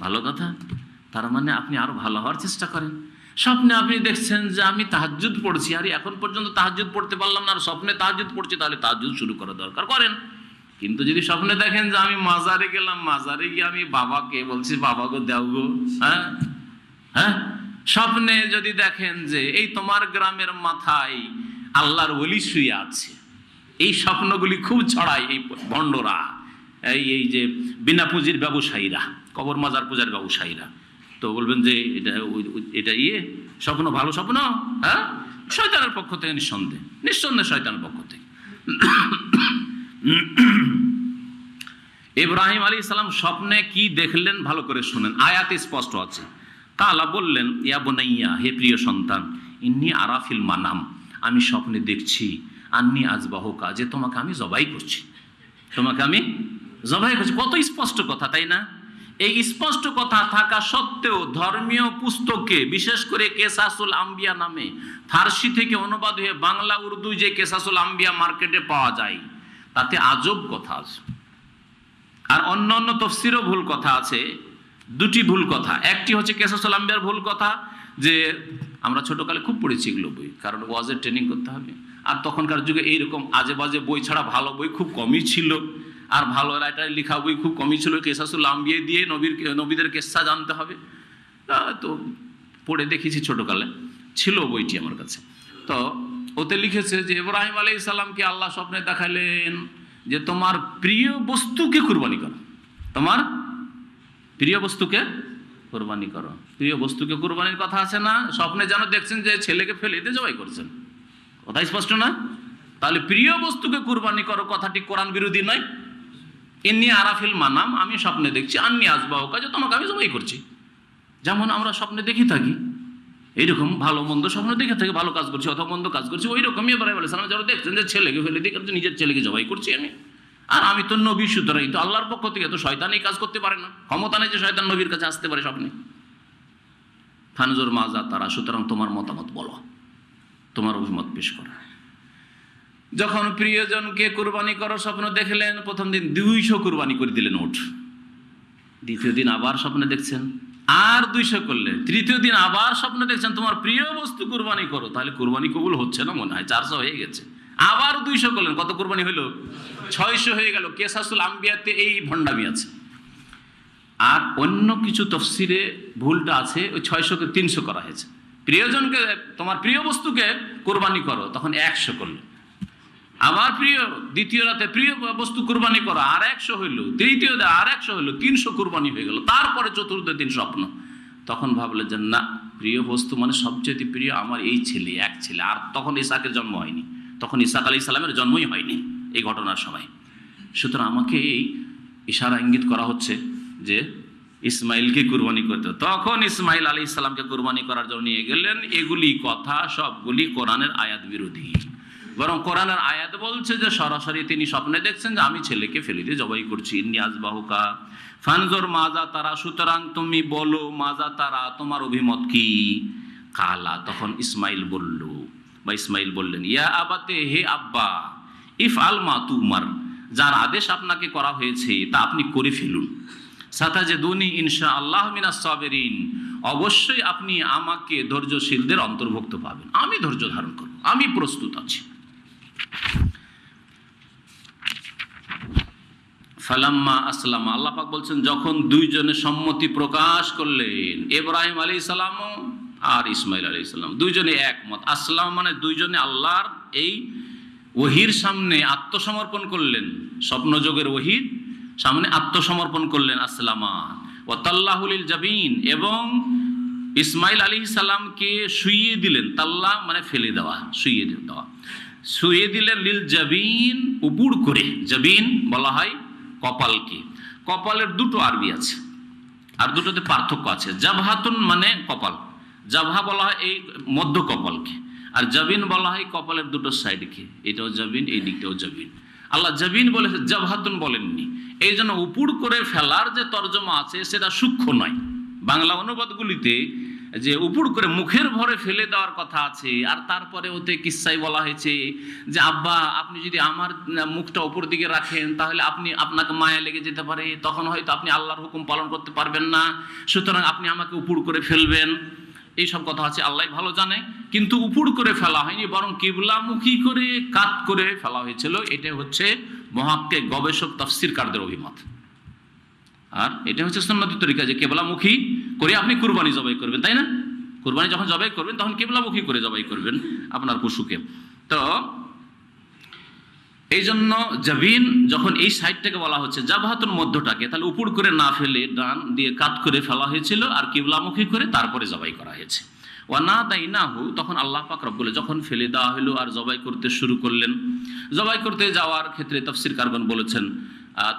ভালো কথা, তার মানে আপনি আরো ভালো হওয়ার চেষ্টা করেন। স্বপ্নে আপনি দেখছেন যে আমি তাহাজ্জুদ পড়ছি, আর এখন পর্যন্ত তাহাজ্জুদ পড়তে পারলাম না, আর স্বপ্নে তাহাজ্জুদ পড়ছি, তাহলে তাহাজ্জুদ শুরু করা দরকার, করেন। কিন্তু যদি স্বপ্নে দেখেন যে আমি মাজারে গেলাম, মাজারে গিয়ে আমি বাবাকে বলছি বাবা গো দেও গো, হ্যাঁ, স্বপ্নে যদি দেখেন যে এই তোমার গ্রামের মাথায় আল্লাহর ওলি শুয়ে আছে, এই স্বপ্নগুলি খুব ছড়ায় এই ভণ্ডরা, এই যে বিনা পুঁজির ব্যবসায়ীরা, কবর মাজার পূজার ব্যবসায়ীরা। তো বলবেন যে এটা স্বপ্ন, ভালো স্বপ্ন, হ্যাঁ, শয়তানের পক্ষ থেকে, নিঃসন্দেহে শয়তানের পক্ষ থেকে। ইব্রাহিম আলাইহিস সালাম স্বপ্নে কি দেখলেন ভালো করে শুনেন, আয়াতে স্পষ্ট আছে। কালা বললেন, ইয়া বুনাইয়া, হে প্রিয় সন্তান, ইন্নী আরা ফিল মানাম, আমি স্বপ্নে দেখছি, আন্নী আযবাহুকা, যে তোমাকে আমি জবাই করছি, তোমাকে আমি জবাই করছি। কত স্পষ্ট কথা, তাই না? এই স্পষ্ট কথা থাকা সত্ত্বেও ধর্মীয় পুস্তকে, বিশেষ করে কেসাসুল আম্বিয়া নামে ফার্সি থেকে অনুবাদ হয়ে বাংলা উর্দু যে কেসাসুল আম্বিয়া মার্কেটে পাওয়া যায়, তাতে আজব কথা আছে। আর অন্যান্য তফসিরও ভুল কথা আছে। দুটি ভুল কথা, একটি হচ্ছে কেসাসুল আম্বিয়ার ভুল কথা, যে আমরা ছোটকালে খুব পড়েছি এগুলো বই, কারণ ওয়াজের ট্রেনিং করতে হবে। আর তখনকার যুগে এইরকম আজে বাজে বই ছাড়া ভালো বই খুব কমই ছিল, আর ভালো রাইটার লেখা বই খুব কমই ছিল। কেসাসুল আম্বিয়া দিয়ে নবীদের কেসা জানতে হবে, তো পড়ে দেখেছি ছোটকালে, ছিল বইটি আমার কাছে। তো ওতে লিখেছে যে ইব্রাহিম আলাইহিস সালামকে আল্লাহ স্বপ্নে দেখালেন যে তোমার প্রিয় বস্তুকে কুরবানি করো, তোমার প্রিয় বস্তুকে কুরবানি করো। প্রিয় বস্তুকে কুরবানির কথা আছে না? স্বপ্নে যেন দেখছেন যে ছেলেকে ফেলে দিয়ে জবাই করছেন, কথা স্পষ্ট না? তাহলে প্রিয় বস্তুকে কুরবানি করো কথাটি কোরআন বিরোধী নয়। ইন্নী আরা ফিল মানাম, আমি স্বপ্নে দেখছি, আন্নী আযবাহুকা, যে তোমাকে আমি জবাই করছি। যেমন আমরা স্বপ্নে দেখি থাকি, এইরকম ভালো মন্দ স্বপ্ন দেখে থাকি, ভালো কাজ করছি অথবা মন্দ কাজ করছি, ওই রকমই ইব্রাহিম আলাইহিস সালাম যারা দেখছেন যে ছেলেকে ফেলে দিয়ে নিজের ছেলেকে জবাই করছি আমি, আর আমি তো নবী, সুতরাং তো আল্লাহর পক্ষ থেকে, তো শয়তান এই কাজ করতে পারে না, ক্ষমতা নেই যে শয়তান নবীর কাছে আসতে পারে স্বপ্নে। ফানজুর মাজা তারা, সুতরাং তোমার মতামত বলো, তোমার অভিমত পেশ করো। যখন প্রিয়জনকে কুরবানি করো স্বপ্ন দেখলেন, প্রথম দিন 200 কুরবানি করে দিলেন উট, দ্বিতীয় দিন আবার স্বপ্নে দেখছেন আর 200 করলেন, তৃতীয় দিন আবার স্বপ্নে দেখছেন তোমার প্রিয় বস্তু কুরবানি করো। তাহলে কুরবানি কবুল হচ্ছে না মনে হয়, 400 হয়ে গেছে। আবার 200 করলেন, কত কুরবানি হলো? 600 হয়ে গেল। কেসাসুল আম্বিয়াতে এই ভণ্ডামি আছে। আর অন্য কিছু তফসিরে ভুলটা আছে, ওই 600কে 300 করা হয়েছে। প্রিয়জনকে, তোমার প্রিয় বস্তুকে কুরবানি করো, তখন 100 করলেন। আবার দ্বিতীয় রাতে প্রিয় বস্তু কুরবানি করো, আর 100 হইল। তৃতীয় দিন আর 100 হইল, 300 কুরবানি হয়ে গেল। তারপরে চতুর্থ দিন স্বপ্ন, তখন ভাবলেন যে না, প্রিয় বস্তু মানে সবচেয়ে প্রিয় আমার এই ছেলে, এক ছেলে। আর তখন ইসাকের জন্ম হয়নি, তখন ইসাক আলাইহিস সালামের জন্মই হয়নি এই ঘটনার সময়। সুতরাং আমাকে এই ইশারা ইঙ্গিত করা হচ্ছে যে ইসমাইলকে কুরবানি করতে। তখন ইসমাইল আলাইহিস সালামকে কুরবানি করার জন্য নিয়ে গেলেন। এগুলি কথা সবগুলি কোরআনের আয়াত বিরোধী। বরং কোরআনের আয়াত বলছে যে সরাসরি তিনি স্বপ্নে দেখছেন যে আমি ছেলেকে ফেলে দিয়ে জবাই করছি। ইন্নী আযবাহুকা ফানজুর মাজা তারা, সুতরাং তুমি বলো মাজা তারা, তোমার অভিমত কি? কালা, তখন ইসমাইল বলল বা ইসমাইল বললেন, ইয়া আবাতে, হে আব্বা, ইফআল মা তুমার, যার আদেশ আপনাকে করা হয়েছে তা আপনি করে ফেলুন। সাতাজিদুনি ইনশাআল্লাহ মিনাস সাবিরিন, অবশ্যই আপনি আমাকে ধৈর্যশীলদের অন্তর্ভুক্ত পাবেন। আমি ধৈর্য ধারণ করব, আমি প্রস্তুত আছি। ফালাম্মা আসলামা, আল্লাহ পাক বলছেন যখন দুইজনে সম্মতি প্রকাশ করলেন, ইব্রাহিম আলাইহিস সালাম আর ইসমাইল আলাইহিস সালাম দুইজনে একমত। আসলাম মানে দুইজনে আল্লাহর এই ওহির সামনে আত্মসমর্পণ করলেন, স্বপ্নযোগের ওহির সামনে আত্মসমর্পণ করলেন। আসলামা ওয়া তাল্লাহু লিল জাবিন, এবং ইসমাইল আলাইহিস সালামকে শুইয়ে দিলেন। তাল্লাহ মানে ফেলে দেওয়া, শুইয়ে দেওয়া, শুইয়ে দিলেন লিল জাবিন, উপুড় করে। জাবিন বলা হয় কপালকে। কপালের দুটো আরবি আছে, আর দুটোতে পার্থক্য আছে। জাবহাতুন মানে কপাল, জাবহা বলা হয় এই মধ্য কপালকে, আর জাবিন বলা হয় কপালের দুটো সাইডকে। এটাও জাবিন, এই দিকটাও জাবিন। আল্লাহ জাবিন বলেছে, জাবহাতুন বলেননি। এই জন্য উপুড় করে ফেলার যে তর্জমা আছে সেটা সূক্ষ্ম নয়। বাংলা অনুবাদগুলিতে যে উপুড় করে মুখের ভরে ফেলে দেওয়ার কথা আছে, আর তারপরে ওতে কিস্সায় বলা হয়েছে যে আব্বা আপনি যদি আমার মুখটা উপর দিকে রাখেন তাহলে আপনাকে মায়া লেগে যেতে পারে, তখন হয়তো আপনি আল্লাহর হুকুম পালন করতে পারবেন না, সুতরাং আপনি আমাকে উপুড় করে ফেলবেন। এইসব কথা আছে, আল্লাহ ভালো জানে। কিন্তু উপুড় করে ফেলা হয়নি, বরং কিবলামুখী করে কাত করে ফেলা হয়েছিল। এটা হচ্ছে মুহাক্কিক গবেষক তাফসীরকারদের অভিমত। আর এটা হচ্ছে সুন্নতি তরিকা যে কিবলামুখী করে আপনি কুরবানি জবাই করবেন, তাই না? কুরবানি যখন জবাই করবেন তখন কিবলামুখী করে জবাই করবেন আপনার পশুকে। তো এই জন্য জাবিন যখন এই সাইডটাকে বলা হচ্ছে, জাবহাতুন মধ্যটাকে, তাহলে উপুড় করে না ফেলে ডান দিয়ে কাত করে ফেলা হয়েছিল, আর কিবলামুখী করে তারপরে জবাই করা হয়েছে। ওয়ানাদাইনাহু, তখন আল্লাহ পাক রব্বুল যখন ফেলে দেওয়া হলো আর জবাই করতে শুরু করলেন। জবাই করতে যাওয়ার ক্ষেত্রে তাফসীরকারগণ বলেছেন,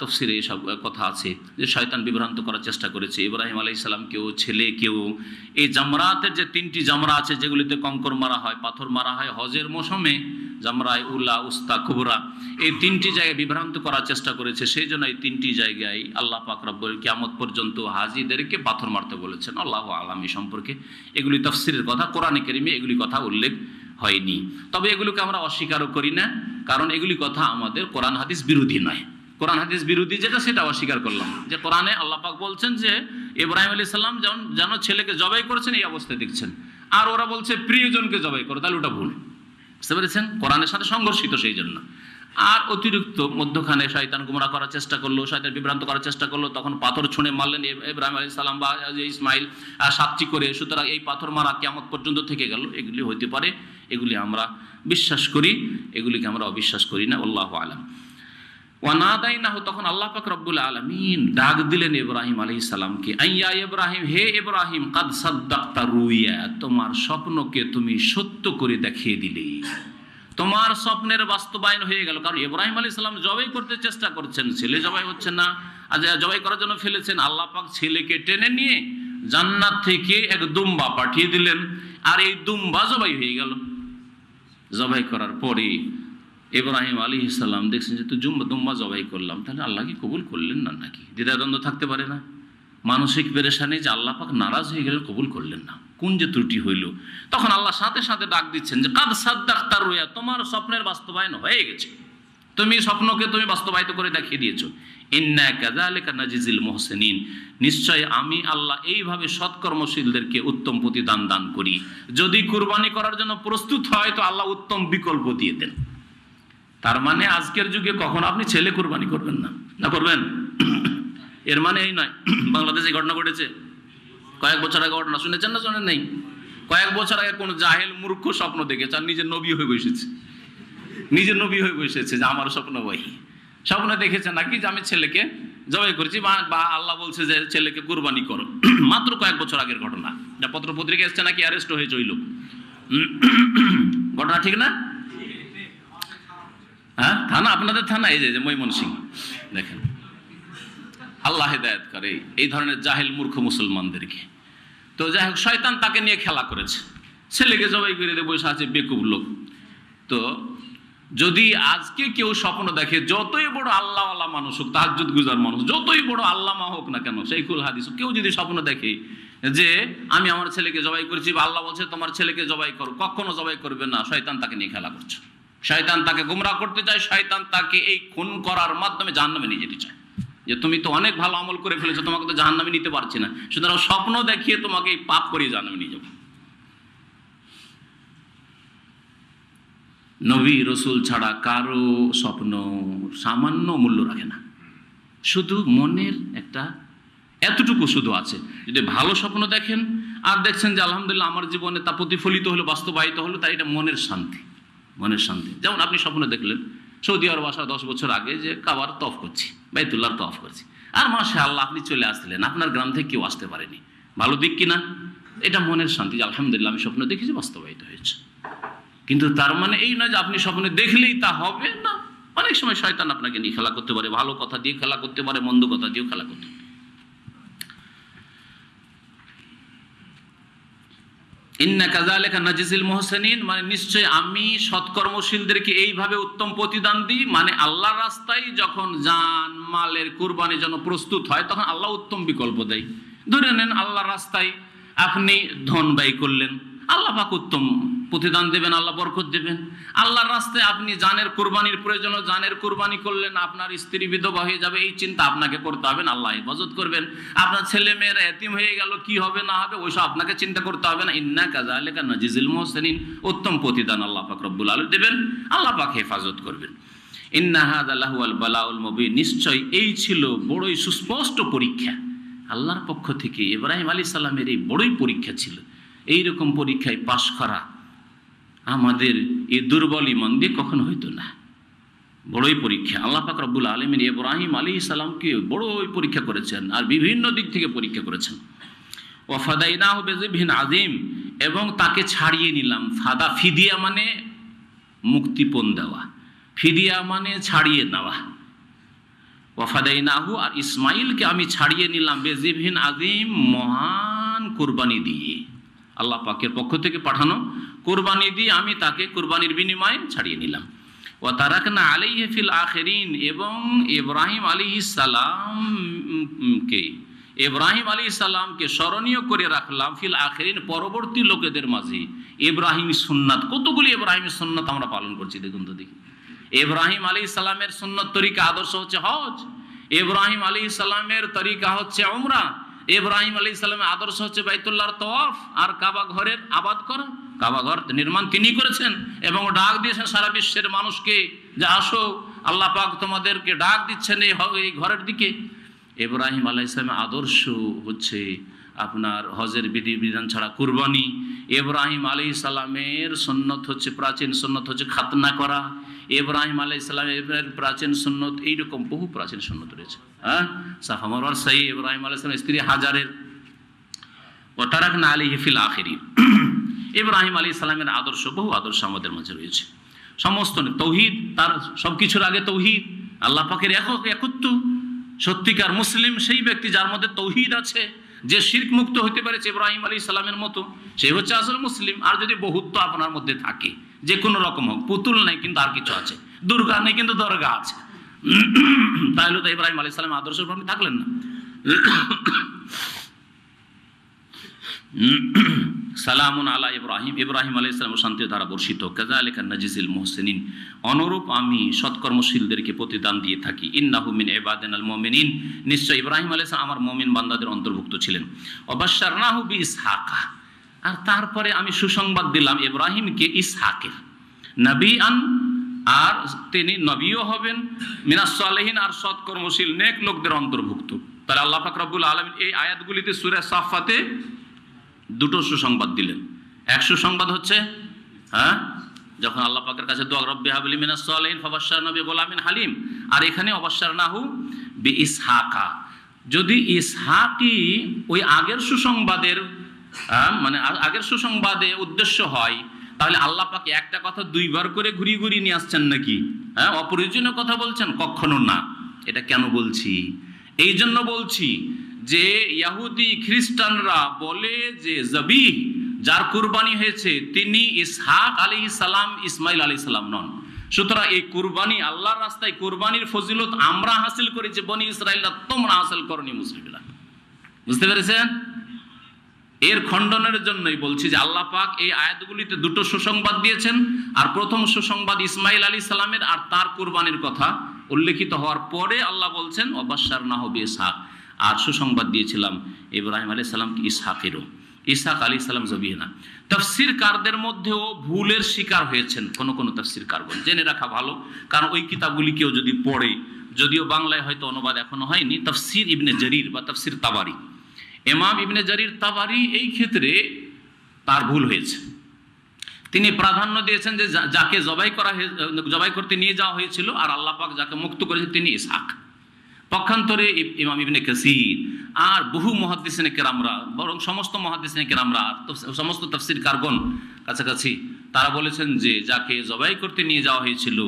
তফসিরে সব কথা আছে যে শয়তান বিভ্রান্ত করার চেষ্টা করেছে ইব্রাহিম আলাইহিস সালামকেও, ছেলেকেও। এই জামরাতের যে 3টি জামরা আছে যেগুলিতে কঙ্কর মারা হয়, পাথর মারা হয় হজের মৌসুমে, জামরায়ে উলা, উস্তা, কুবরা, এই 3টি জায়গায় বিভ্রান্ত করার চেষ্টা করেছে। সেই জন্য এই 3টি জায়গায় আল্লাহ পাক রব্বুল কিয়ামত পর্যন্ত হাজিদেরকে পাথর মারতে বলেছেন। আল্লাহু আলাম এই সম্পর্কে, এগুলি তাফসিরের কথা, কোরআনে কারিমে এগুলি কথা উল্লেখ হয়নি। তবে এগুলোকে আমরা অস্বীকারও করি না, কারণ এগুলি কথা আমাদের কোরআন হাদিস বিরোধী নয়। কোরআন হাদিস বিরোধী যেটা সেটা অস্বীকার করলাম, যে কোরআনে আল্লাহ পাক বলছেন যে ইব্রাহিম আলাইহিস সালাম যেন ছেলেকে জবাই করেছেন এই অবস্থায় দেখছেন, আর ওরা বলছে প্রিয়জনকে জবাই করো, তাহলে ওটা ভুল। বুঝতে পেরেছেন? কোরআনের সাথে সংঘর্ষিত সেই জন্য। আর অতিরিক্ত মধ্যখানে শয়তান গুমরা করার চেষ্টা করলো, শয়তান বিভ্রান্ত করার চেষ্টা করলো, তখন পাথর ছুঁড়ে মারলেন ইব্রাহিম আলাইহিস সালাম বা ইসমাইল 7টি করে। সুতরাং এই পাথর মারা কিয়ামত পর্যন্ত থেকে গেল। এগুলি হইতে পারে, এগুলি আমরা বিশ্বাস করি, এগুলিকে আমরা অবিশ্বাস করি না। আল্লাহু আলাম। ওয়ানাদাইনাহু, তখন আল্লাহ পাক রব্বুল আলামিন ডাক দিলেন ইব্রাহিম আলাইহিস সালামকে, আইয়া ইব্রাহিম, হে ইব্রাহিম, কাদ সাদ্দাকতা রুইয়া, তোমার স্বপ্নকে তুমি সত্য করে দেখিয়ে দিলে, তোমার স্বপ্নের বাস্তবায়ন হয়ে গেল। কারণ ইব্রাহিম আলাইহিস সালাম জবাই করতে চেষ্টা করছেন, ছেলে জবাই হচ্ছে না, জবাই করার জন্য ফেলেছেন। আল্লাহ পাক ছেলেকে টেনে নিয়ে জান্নাত থেকে এক দুম্বা পাঠিয়ে দিলেন, আর এই দুম্বা জবাই হয়ে গেল। জবাই করার পরে ইব্রাহিম আলাইহিস সালাম দেখছেন যে তো দুম্বা জবাই করলাম, তাহলে আল্লাহ কি কবুল করলেন না নাকি? দ্বিধাদ্বন্দ্ব থাকতে পারে না? মানসিক পেরেশানি যে আল্লাহ পাক নারাজ হয়ে গেলেন, কবুল করলেন না, কোন যে ত্রুটি হইল। তখন আল্লাহ সাথে সাথে ডাক দিচ্ছেন যে কাদ সাদ্দাকতা রুয়া, তোমার স্বপ্নের বাস্তবায়ন হয়ে গেছে, তুমি স্বপ্নকে তুমি বাস্তবায়িত করে দেখিয়ে দিয়েছো। ইন্না কাযালিকা নাজিজিল মুহসিনিন, নিশ্চয় আমি আল্লাহ এইভাবে সৎকর্মশীলদেরকে উত্তম প্রতিদান দান করি। যদি কুরবানি করার জন্য প্রস্তুত হয় তো আল্লাহ উত্তম বিকল্প দিয়ে দেন। তার মানে আজকের যুগে কখন আপনি ছেলে কুরবানি করবেন না, না করবেন? এর মানে এই নয়। বাংলাদেশে ঘটনা ঘটেছে কয়েক বছর আগে, ঘটনা শুনেছেন না শোনেন নাই? কয়েক বছর আগে কোন জাহেল মূর্খ স্বপ্ন দেখেছে আর নিজের নবী হয়ে বসেছে, নিজের নবী হয়ে বসেছে যে আমার স্বপ্ন বহি। স্বপ্ন দেখেছে নাকি যে আমি ছেলেকে জবাই করেছি, বা আল্লাহ বলছে যে ছেলেকে কুরবানি করো। মাত্র কয়েক বছর আগের ঘটনা, যা পত্র পত্রিকা এসছে নাকি অ্যারেস্ট হয়েছে ওই লোক। ঘটনা ঠিক না? হ্যাঁ, থানা, আপনাদের থানা এই যে ময়মনসিংহ। দেখেন, আল্লাহ হেদায়েত করে এই ধরনের জাহেল মূর্খ মুসলমানদেরকে। তো যাই হোক, শয়তান তাকে নিয়ে খেলা করেছে, ছেলেকে জবাই করে দিয়ে বসে আছে বেকুব লোক। তো যদি আজকে কেউ স্বপ্ন দেখে, যতই বড় আল্লাহওয়ালা মানুষ হোক, তাহাজ্জুদ গুজার মানুষ, যতই বড় আল্লামা হোক না কেন, শাইখুল হাদিস, কেউ যদি স্বপ্ন দেখে যে আমি আমার ছেলেকে জবাই করেছি, বা আল্লাহ বলছে তোমার ছেলেকে জবাই করো, কখনো জবাই করবে না, শয়তান তাকে নিয়ে খেলা করছে, শয়তান তাকে গোমরাহ করতে চায়, শয়তান তাকে এই খুন করার মাধ্যমে জাহান্নামে নিয়ে যেতে চায়, যে তুমি তো অনেক ভালো আমল করে ফেলেছো, তোমাকে তো জাহান্নামে নিতে পারছি না, সুতরাং স্বপ্ন দেখিয়ে তোমাকে এই পাপ করিয়ে জাহান্নামে নিয়ে যাবো। নবী রসুল ছাড়া কারো স্বপ্ন সামান্য মূল্য রাখে না, শুধু মনের একটা এতটুকু শুধু আছে। যদি ভালো স্বপ্ন দেখেন আর দেখছেন যে আলহামদুলিল্লাহ আমার জীবনে তা প্রতিফলিত হলো, বাস্তবায়িত হলো, তাই এটা মনের শান্তি, মনের শান্তি। যেমন আপনি স্বপ্ন দেখলেন সৌদি আরব আসার 10 বছর আগে যে কাবার তওয়াফ করছি, বাইতুল্লাহর তওয়াফ করছি, আর মাশাআল্লাহ আপনি চলে আসলেন, আপনার গ্রাম থেকে কেউ আসতে পারেনি, ভালো দিক কিনা? এটা মনের শান্তি যে আলহামদুলিল্লাহ আমি স্বপ্ন দেখেছি, বাস্তবায়িত হয়েছে। কিন্তু তার মানে এই নয় যে আপনি স্বপ্নে দেখলেই তা হবে না। অনেক সময় শয়তান আপনাকে নিয়ে খেলা করতে পারে, ভালো কথা দিয়ে খেলা করতে পারে, মন্দ কথা দিয়েও খেলা করতে পারে। ইন্না কাযালিকা নাজিজিল মুহসিনিন, মানে নিশ্চয় আমি সৎকর্মশীলদেরকে এইভাবে উত্তম প্রতিদান দিই। মানে আল্লাহর রাস্তায় যখন জান মালের কুরবানির জন্য প্রস্তুত হয়, তখন আল্লাহ উত্তম বিকল্প দেয়। ধরে নেন আল্লাহর রাস্তায় আপনি ধন ব্যয় করলেন, আল্লাহ পাক উত্তম প্রতিদান দেবেন, আল্লাহ বরকত দেবেন। আল্লাহর রাস্তায় আপনি জানের কুরবানির প্রয়োজন, জানের কুরবানি করলেন, আপনার স্ত্রী বিধবা হয়ে যাবে, এই চিন্তা আপনাকে করতে হবে না, আল্লাহ হেফাজত করবেন। আপনার ছেলে মেয়েরা এতিম হয়ে গেল, কি হবে না হবে ওইসব আপনাকে চিন্তা করতে হবে না। ইন্না কাযালিকা নাজিজিল মুহসিনিন, উত্তম প্রতিদান আল্লাহ পাক রব্বুল আলামিন দেবেন, আল্লাহ পাক হেফাজত করবেন। ইন্না হাযা লাহুয়াল বালাউল মুবিন, নিশ্চয় এই ছিল বড়ই সুস্পষ্ট পরীক্ষা আল্লাহর পক্ষ থেকে। ইব্রাহিম আলাইহিস সালামের এই বড়ই পরীক্ষা ছিল। এইরকম পরীক্ষায় পাশ করা আমাদের এই দুর্বল ঈমান দিয়ে কখনো হইতো না, বড়ই পরীক্ষা। আল্লাহ পাক রব্বুল আলামিন ইব্রাহিম আলাইহিস সালামকে বড়ই পরীক্ষা করেছেন, আর বিভিন্ন দিক থেকে পরীক্ষা করেছেন। ওয়া ফাদাইনাহু বিযিবহিন আযীম, এবং তাকে ছাড়িয়ে নিলাম। ফাদা, ফিদিয়া মানে মুক্তিপণ দেওয়া, ফিদিয়া মানে ছাড়িয়ে নেওয়া। ওয়া ফাদাইনাহু, আর ইসমাইলকে আমি ছাড়িয়ে নিলাম, বিযিবহিন আযীম, মহান কুরবানি দিয়ে। আল্লাহ পাকের পক্ষ থেকে পাঠানো কুরবানি দিয়ে আমি তাকে কুরবানির বিনিময়ে ছাড়িয়ে নিলাম। ওয়া তারাকনা আলাইহি ফিল আখিরিন, এবং ইব্রাহিম আলাইহিস সালামকে স্মরণীয় করে রাখলাম ফিল আখিরিন, পরবর্তী লোকেদের মাঝে। ইব্রাহিম সুন্নাত, কতগুলি ইব্রাহিমের সুন্নাত আমরা পালন করছি দেখুন তো দেখি। ইব্রাহিম আলাইহিস সালামের সুন্নত তরিকা আদর্শ হচ্ছে হজ, ইব্রাহিম আলাইহিস সালামের তরিকা হচ্ছে উমরা, ইব্রাহিম আলাইহিস সালামের আদর্শ হচ্ছে বাইতুল্লাহর তওয়াফ আর কাবা ঘরের আবাদ করা। কাবা ঘর নির্মাণ তিনি করেছেন এবং ডাক দিয়েছেন সারা বিশ্বের মানুষকে যে আসো, আল্লাহ পাক তোমাদেরকে ডাক দিচ্ছেন এই ঘরের দিকে। ইব্রাহিম আলাইহিস সালামের আদর্শ হচ্ছে আপনার হজের বিধিবিধান ছাড়া কুরবানি। ইব্রাহিম আলাইহিস সালামের সুন্নত হচ্ছে, প্রাচীন সুন্নত হচ্ছে খাতনা করা। ইব্রাহিম আলাইহিস সালামের প্রাচীন সুন্নত, এইরকম বহু প্রাচীন সুন্নত রয়েছে। হ্যাঁ, সাফা মারওয়ার সাই, ইব্রাহিম আলাইহিস সালামের স্ত্রী হাজারের। ওয়া তারাকনা আলাইহি ফিল আখিরিন, ইব্রাহিম আলাইহিস সালামের আদর্শ, বহু আদর্শ আমাদের মাঝে রয়েছে। সমস্ত তৌহিদ, তার সবকিছুর আগে তৌহিদ, আল্লাহ পাকের একত্ব। সত্যিকার মুসলিম সেই ব্যক্তি যার মধ্যে তৌহিদ আছে, যে শিরক মুক্ত হতে পারেছে ইব্রাহিম আলাইহিস সালামের মতো, সে হচ্ছে আসল মুসলিম। আর যদি বহুত্ব আপনার মধ্যে থাকে, যে কোনো রকম হোক, পুতুল নাই কিন্তু আর কিছু আছে, দুর্গা নেই কিন্তু দরগা আছে, তাহলে তো ইব্রাহিম আলাইহিস সালামের আদর্শ আপনি থাকলেন না। সালামুন আলা ইব্রাহিম, ইব্রাহিম আলাইহিস সালাম শান্তির দ্বারা বর্ষিত। কাযালিকা নাজিজিল মুহসিনিন, অনুরূপ আমি সৎকর্মশীলদেরকে প্রতিদান দিয়ে থাকি। ইন্নাহু মিন ইবাদিনাল মুমিনিন, নিশ্চয় ইব্রাহিম আলাইহিস সালাম আমার মুমিন বান্দাদের অন্তর্ভুক্ত ছিলেন। ওয়াবাশশারনাহু বিইসহাকা, আর তারপরে আমি সুসংবাদ দিলাম ইব্রাহিমকে ইসহাকের, নবিয়ান, আর তিনি নবীও হবেন, মিনাস সালিহিন, আর সৎকর্মশীল নেক লোকদের অন্তর্ভুক্ত। তাহলে আল্লাহ পাক রব্বুল আলামিন এই আয়াতগুলিতে সূরা সাফফাতে দুটো সুসংবাদ দিলেন। এক সুসংবাদ হচ্ছে যখন আল্লাহ পাকের কাছে দোয়া, রব্বি হাবলি মিনাস সালিহিন ফাবাশশারনাহু বিগুলামিন হালিম, আর এখানে ওয়াবাশশারনাহু বিইসহাকা। যদি ইসহাকই ওই আগের সুসংবাদের মানে আগের সুসংবাদে উদ্দেশ্য হয়, তাহলে আল্লাহ পাক একটা কথা দুইবার করে ঘুরিয়ে ঘুরিয়ে নিয়ে আসছেন নাকি? অপ্রয়োজনীয় কথা বলছেন? কখনো না। এটা কেন বলছি? এই জন্য বলছি যে ইহুদি খ্রিস্টানরা বলে যে জবিহ, যার কুরবানি হয়েছে, তিনি ইসহাক আলাইহিস সালাম, ইসমাইল আলাইহিস সালাম নন। সুতরাং এই কুরবানি, আল্লাহর রাস্তায় কুরবানির ফজিলত আমরা হাসিল করেছি, বনি ইসরাইলরা তোমরা হাসিল করনি মুসলিমরা। বুঝতে পেরেছেন? এর খণ্ডনের জন্যই বলছি যে আল্লাহ পাক এই আয়াতগুলিতে দুটো সুসংবাদ দিয়েছেন। আর প্রথম সুসংবাদ ইসমাইল আলাইহিস সালামের আর তার কুরবানির কথা উল্লেখিত হওয়ার পরে আল্লাহ বলছেন ওয়াবাশশারনাহু বিইসহাক, আর সুসংবাদ দিয়েছিলাম ইব্রাহিম আলাইহিস সালামকে ইসহাকেরও। ইসহাক আলাইহিস সালাম জবিহ না। তাফসীরকারদের মধ্যেও ভুলের শিকার হয়েছেন কোন তাফসীরকারগণ, জেনে রাখা ভালো, কারণ ওই কিতাবগুলি কেউ যদি পড়ে, যদিও বাংলায় হয়তো অনুবাদ এখনো হয়নি, তাফসীর ইবনে জারির বা তাফসীর তাবারি, ইমাম ইবনে জারির তাবারি এই ক্ষেত্রে তার ভুল হয়েছে। তিনি প্রাধান্য দিয়েছেন যে যাকে জবাই করতে নিয়ে যাওয়া হয়েছিল আর আল্লাহ পাক যাকে মুক্ত করেছে তিনি ইসহাক। পক্ষান্তরে ইমাম ইবনে কাসির আর বহু মুহাদ্দিসিনে কেরামরা, বরং সমস্ত মুহাদ্দিসিনে কেরামরা, সমস্ত তাফসীরকারগণ কাছাকাছি, তারা বলেছেন যে যাকে জবাই করতে নিয়ে যাওয়া হয়েছিল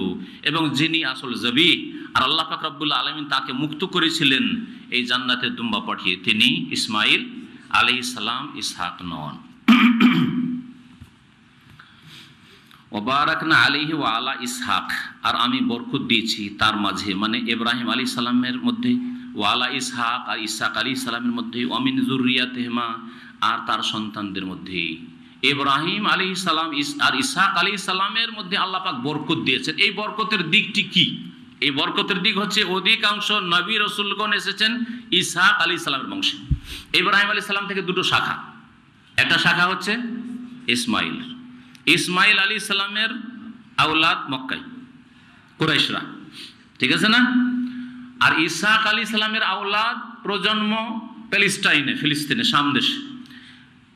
এবং যিনি আসল জবি, আর আল্লাহ পাক রব্বুল আলামিন তাকে মুক্ত করেছিলেন এই জান্নাতের দুম্বা পাঠিয়ে, তিনি ইসমাইল আলাইহিস সালাম, ইসহাক নন। ওয়াবারাকনা আলাইহি ওয়া আলা ইসহাক, আর আমি বরকত দিয়েছি তার মাঝে, মানে ইব্রাহিম আলাইহিস সালামের মধ্যে, ওয়া আলা ইসহাক, আর ইসহাক আলাইহিস সালামের মধ্যে, ওয়া মিন যুররিয়াতিহিমা, আর তার সন্তানদের মধ্যে। ইব্রাহিম আলাইহিস সালাম আর ইসহাক আলাইহিস সালামের মধ্যে আল্লাহ পাক বরকত দিয়েছেন। এই বরকতের দিকটি কি? এই বরকতের দিক হচ্ছে অধিকাংশ নবী রাসূলগণ এসেছেন ইসহাক আলাইহিস সালামের বংশে। ইব্রাহিম আলাইহিস সালাম থেকে দুটো শাখা, একটা শাখা হচ্ছে ইসমাইল। ইসমাইল আলাইহিস সালামের আওলাদ মক্কায় কুরাইশরা, ঠিক আছে না? আর ইসহাক আলাইহিস সালামের আওলাদ প্রজন্ম ফিলিস্তিনে, শাম দেশে।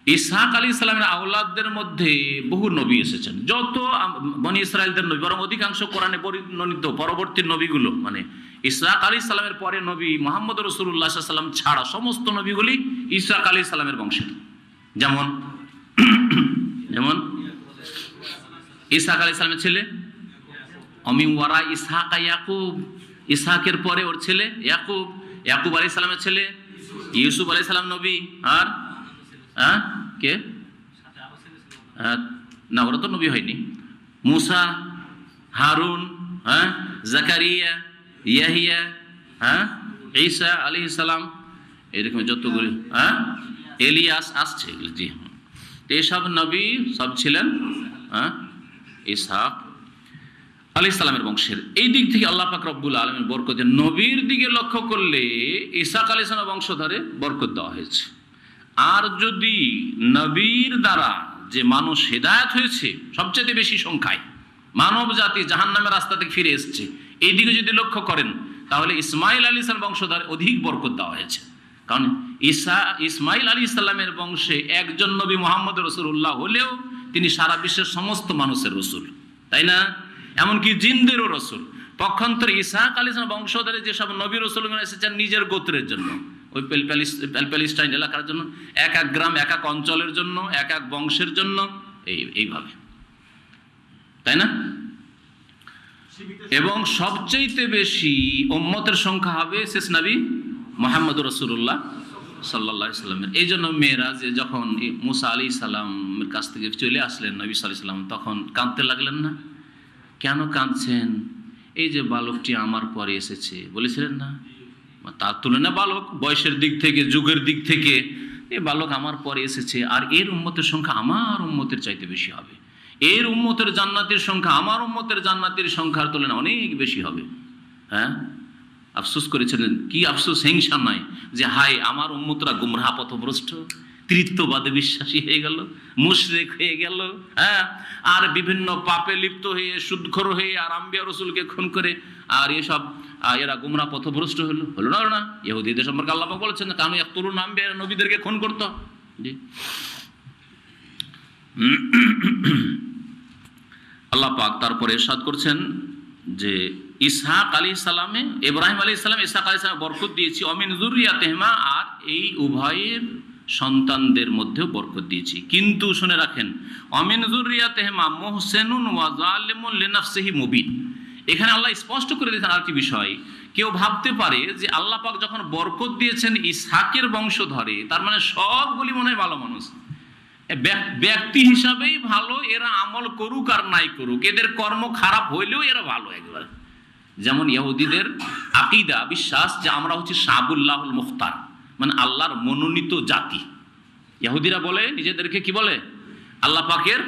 ইসহাক আলাইহিস সালামের আওলাদদের মধ্যে বহু নবী এসেছেন, যত বনি ইসরাইলদের নবী, বরং অধিকাংশ কোরআনে বর্ণিত পরবর্তী নবীগুলো, মানে ইসহাক আলাইহিস সালামের পরে নবী মুহাম্মদ রাসূলুল্লাহ সাল্লাল্লাহু আলাইহি ওয়াসাল্লাম ছাড়া সমস্ত নবীগুলি ইসহাক আলাইহিস সালামের বংশের। যেমন ইসহাক আলাইহিস সালামের ছেলে অমিন ওয়ারা ইসহাক ইয়াকুব, ইসহাকের পরে ওর ছেলে ইয়াকুব, ইয়াকুব আলাইহিস সালামের ছেলে ইউসুফ আলাইহিস সালাম নবী। আর কে? না, ওরা তো নবী হয়নি। মুসা, হারুন, জাকারিয়া, ইয়াহিয়া, ঈসা আলাইহিস সালাম, এরকম যতগুলি, এলিয়াস আসছে, জি। এসব নবী সব ছিলেন ইসহাক আলাইহিস সালামের বংশের। এই দিক থেকে আল্লাহ পাক রব্বুল আলামিন বরকত, নবীর দিকে লক্ষ্য করলে ইসহাক আলাইহিস সালামের বংশধরে বরকত দেওয়া হয়েছে। আর যদি নবীর দ্বারা যে মানুষ হেদায়েত হয়েছে সবচেয়ে বেশি সংখ্যায়, মানব জাতি জাহান্নামের রাস্তা থেকে ফিরে এসেছে, এই দিকে যদি লক্ষ্য করেন তাহলে ইসমাইল আলাইহিস সালামের বংশধর অধিক বরকত দেওয়া হয়েছে। কারণ ইসমাইল আলাইহিস সালামের বংশে একজন নবী মুহাম্মদ রাসূলুল্লাহ হলেও তিনি সারা বিশ্বের সমস্ত মানুষের রসুল, তাই না? এমনকি জিনদেরও রসুল। পক্ষান্তরে ইসহাক আলাইহিস সালামের বংশধরে যেসব নবী রাসূলগণ এসেছেন নিজের গোত্রের জন্য, ওই প্যালেস্টাইন এলাকার জন্য, এক এক গ্রাম, এক এক অঞ্চলের জন্য, এক এক বংশের জন্য, এইভাবে, তাই না? এবং সবচেয়ে বেশি উম্মতের সংখ্যা হবে শেষ নবী মুহাম্মদ রাসূলুল্লাহ সাল্লাল্লাহু আলাইহি ওয়াসাল্লামের। এই জন্য মেরাজে যখন মুসা আলাইহিস সালামের কাছ থেকে চলে আসলেন নবী সাল্লাল্লাহু আলাইহি ওয়াসাল্লাম, তখন কাঁদতে লাগলেন না? কেন কাঁদছেন? এই যে বালকটি আমার পরে এসেছে, বলেছিলেন না? তার তুলনায় বালক বয়সের দিক থেকে, যুগের দিক থেকে, এই বালক আমার পরে এসেছে, আর এর উম্মতের সংখ্যা আমার উম্মতের চাইতে বেশি হবে। এর উম্মতের জান্নাতের সংখ্যা আমার উম্মতের জান্নাতের সংখ্যার তুলনায় অনেক বেশি হবে। আফসোস করেছিলেন, কি আফসোস, হিংসা নয়, যে হায় আমার উম্মতরা গুমরাহ পথভ্রষ্ট, তৃতীয়বাদে বিশ্বাসী হয়ে গেল, মুশরিক হয়ে গেল, আর বিভিন্ন পাপে লিপ্ত হয়ে, সুদখোর হয়ে, আর আম্বিয়া রাসূলকে খুন করে, আর এসব এরা গুমরাহ পথভ্রষ্ট হলো না? ইহুদিদের সম্পর্কে আল্লাহ পাক বলেছেন কানু ইয়াকতুলুন আম্বিয়া, নবীদেরকে খুন করত। জি, আল্লাহ পাক তারপরে ইরশাদ করছেন যে ইসহাক আলাইহিস সালামে, ইব্রাহিম আলাইহিস সালাম, ইসহাক আলাইহিস সালাম বরকত দিয়েছি, অমিন যুররিয়াতিহিমা, আর এই উভয়ের সন্তানদের মধ্যেও বরকত দিয়েছি। কিন্তু শুনে রাখেন, অমিন যুররিয়াতিহিমা মুহসিনুন ওয়া যালিমুন লিনাফসিহি মুবিন। এখানে আল্লাহ স্পষ্ট করে দিয়েছেন আরেকটি বিষয়। কেউ ভাবতে পারে যে আল্লাহ পাক যখন বরকত দিয়েছেন ইসহাকের বংশধরে, তার মানে সবগুলি মনে হয় ভালো মানুষ, ব্যক্তি হিসাবেই ভালো, এরা আমল করুক আর নাই করুক, এদের কর্ম খারাপ হইলেও এরা ভালো একবারে। যেমন ইহুদিদের আকীদা, বিশ্বাস যে আমরা হচ্ছে শাবুল্লাহুল মুখতার, মানে আল্লাহর মনোনীত জাতি। ইহুদিরা বলে নিজেদেরকে কি বলে? আল্লাহ পাকের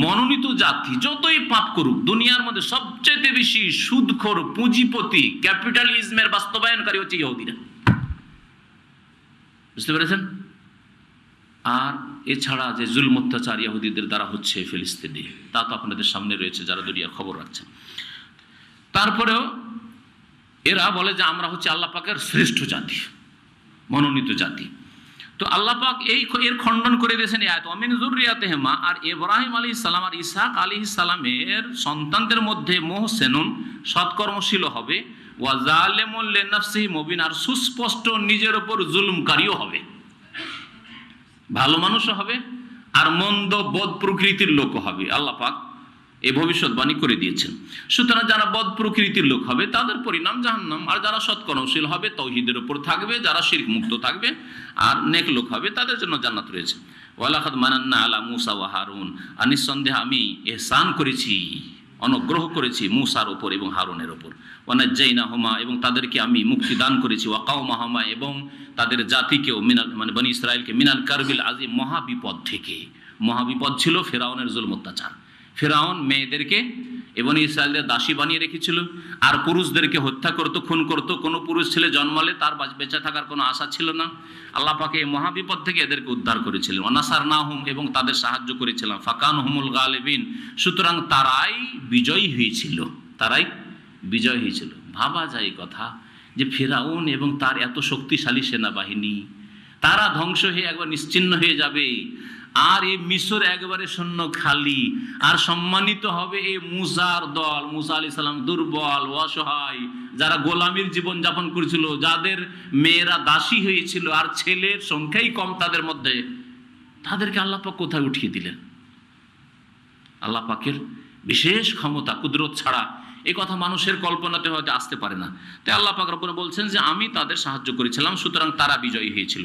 মনোনীত জাতি। যতই পাপ করুক, দুনিয়ার মধ্যে সবচেয়ে বেশি সুদখোর, পুঁজিপতি, ক্যাপিটালিজমের বাস্তবায়নকারী হচ্ছে ইহুদিরা। বুঝতে পেরেছেন? আর এছাড়া যে জুলম অত্যাচার ইহুদিদের দ্বারা হচ্ছে ফিলিস্তিনে, তা তো আপনাদের সামনে রয়েছে যারা দুনিয়ার খবর রাখছেন। তারপরেও এরা বলে যে আমরা হচ্ছে আল্লাহ পাকের শ্রেষ্ঠ জাতি, মনোনীত জাতি। তো আল্লাহ পাক এর খণ্ডন করে দিয়েছেন এই আয়াত, অমিন যুররিয়াতিহিমা। আর ইব্রাহিম আলাইহিস সালাম আর ইসহাক আলাইহিস সালামের সন্তানদের মধ্যে মুহসিনুন, সৎকর্মশীল হবে, ওয়া যালিমুন লিনাফসিহি মুবিন, আর সুস্পষ্ট নিজের উপর জুলুমকারীও হবে। ভালো মানুষও হবে আর মন্দ বদ প্রকৃতির লোকও হবে। আল্লাহ পাক এই ভবিষ্যৎবাণী করে দিয়েছেন। সুতরাং যারা বদ প্রকৃতির লোক হবে তাদের পরিণাম জাহান্নাম, আর যারা সৎকর্মশীল হবে, তৌহিদের উপর থাকবে, যারা শিরক মুক্ত থাকবে আর নেক লোক হবে, তাদের জন্য জান্নাত রয়েছে। ওয়ালাকাদ মানান্না আলা মুসা ওয়া হারুন, আর নিঃসন্দেহে আমি ইহসান করেছি, অনুগ্রহ করেছি মুসার উপর এবং হারুনের উপর। ওয়ানাজ্জাইনাহুমা, এবং তাদেরকে আমি মুক্তি দান করেছি, ওয়া কাওমাহুমা, এবং তাদের জাতিকেও, মিনাল মানে বনি ইসরাইলকে, মিনাল কারবিল আজিম, মহাবিপদ থেকে। মহাবিপদ ছিল ফেরাউনের জুলম অত্যাচার। ফেরাউন মেয়েদেরকে এবং ইসরায়েলদের দাসী বানিয়ে রেখেছিল, আর পুরুষদেরকে হত্যা করত, খুন করত। কোনো পুরুষ ছেলে জন্মালে তার বেঁচে থাকার কোনো আশা ছিল না। আল্লাহ পাক এই মহাবিপদ থেকে এদেরকে উদ্ধার করেছিলেন। ওয়ানাসারনাহুম, এবং তাদের সাহায্য করেছিলাম। ফাকানহুমুল গালিবিন, সুতরাং তারাই বিজয়ী হয়েছিল, তারাই বিজয় হয়েছিল। ভাবা যায় কথা যে ফেরাউন এবং তার এত শক্তিশালী সেনাবাহিনী, তারা ধ্বংস হয়ে একবার নিশ্চিহ্ন হয়ে যাবে, আর এই মিশর একবারে শূন্য খালি, আর সম্মানিত হবে এই মুসার দল। মুসা আলাইহিস সালাম দুর্বল, অসহায়, যারা গোলামীর জীবন যাপন করেছিল, যাদের মেয়েরা দাসী হয়েছিল, আর ছেলের সংখ্যাই কম তাদের মধ্যে, তাদেরকে আল্লাহ পাক কোথায় উঠিয়ে দিলেন? আল্লাহ পাকের বিশেষ ক্ষমতা, কুদরত ছাড়া এই কথা মানুষের কল্পনাতে হয়তো আসতে পারে না। তাই আল্লাহ পাক রব্বুল বলছেন যে আমি তাদের সাহায্য করেছিলাম, সুতরাং তারা বিজয়ী হয়েছিল।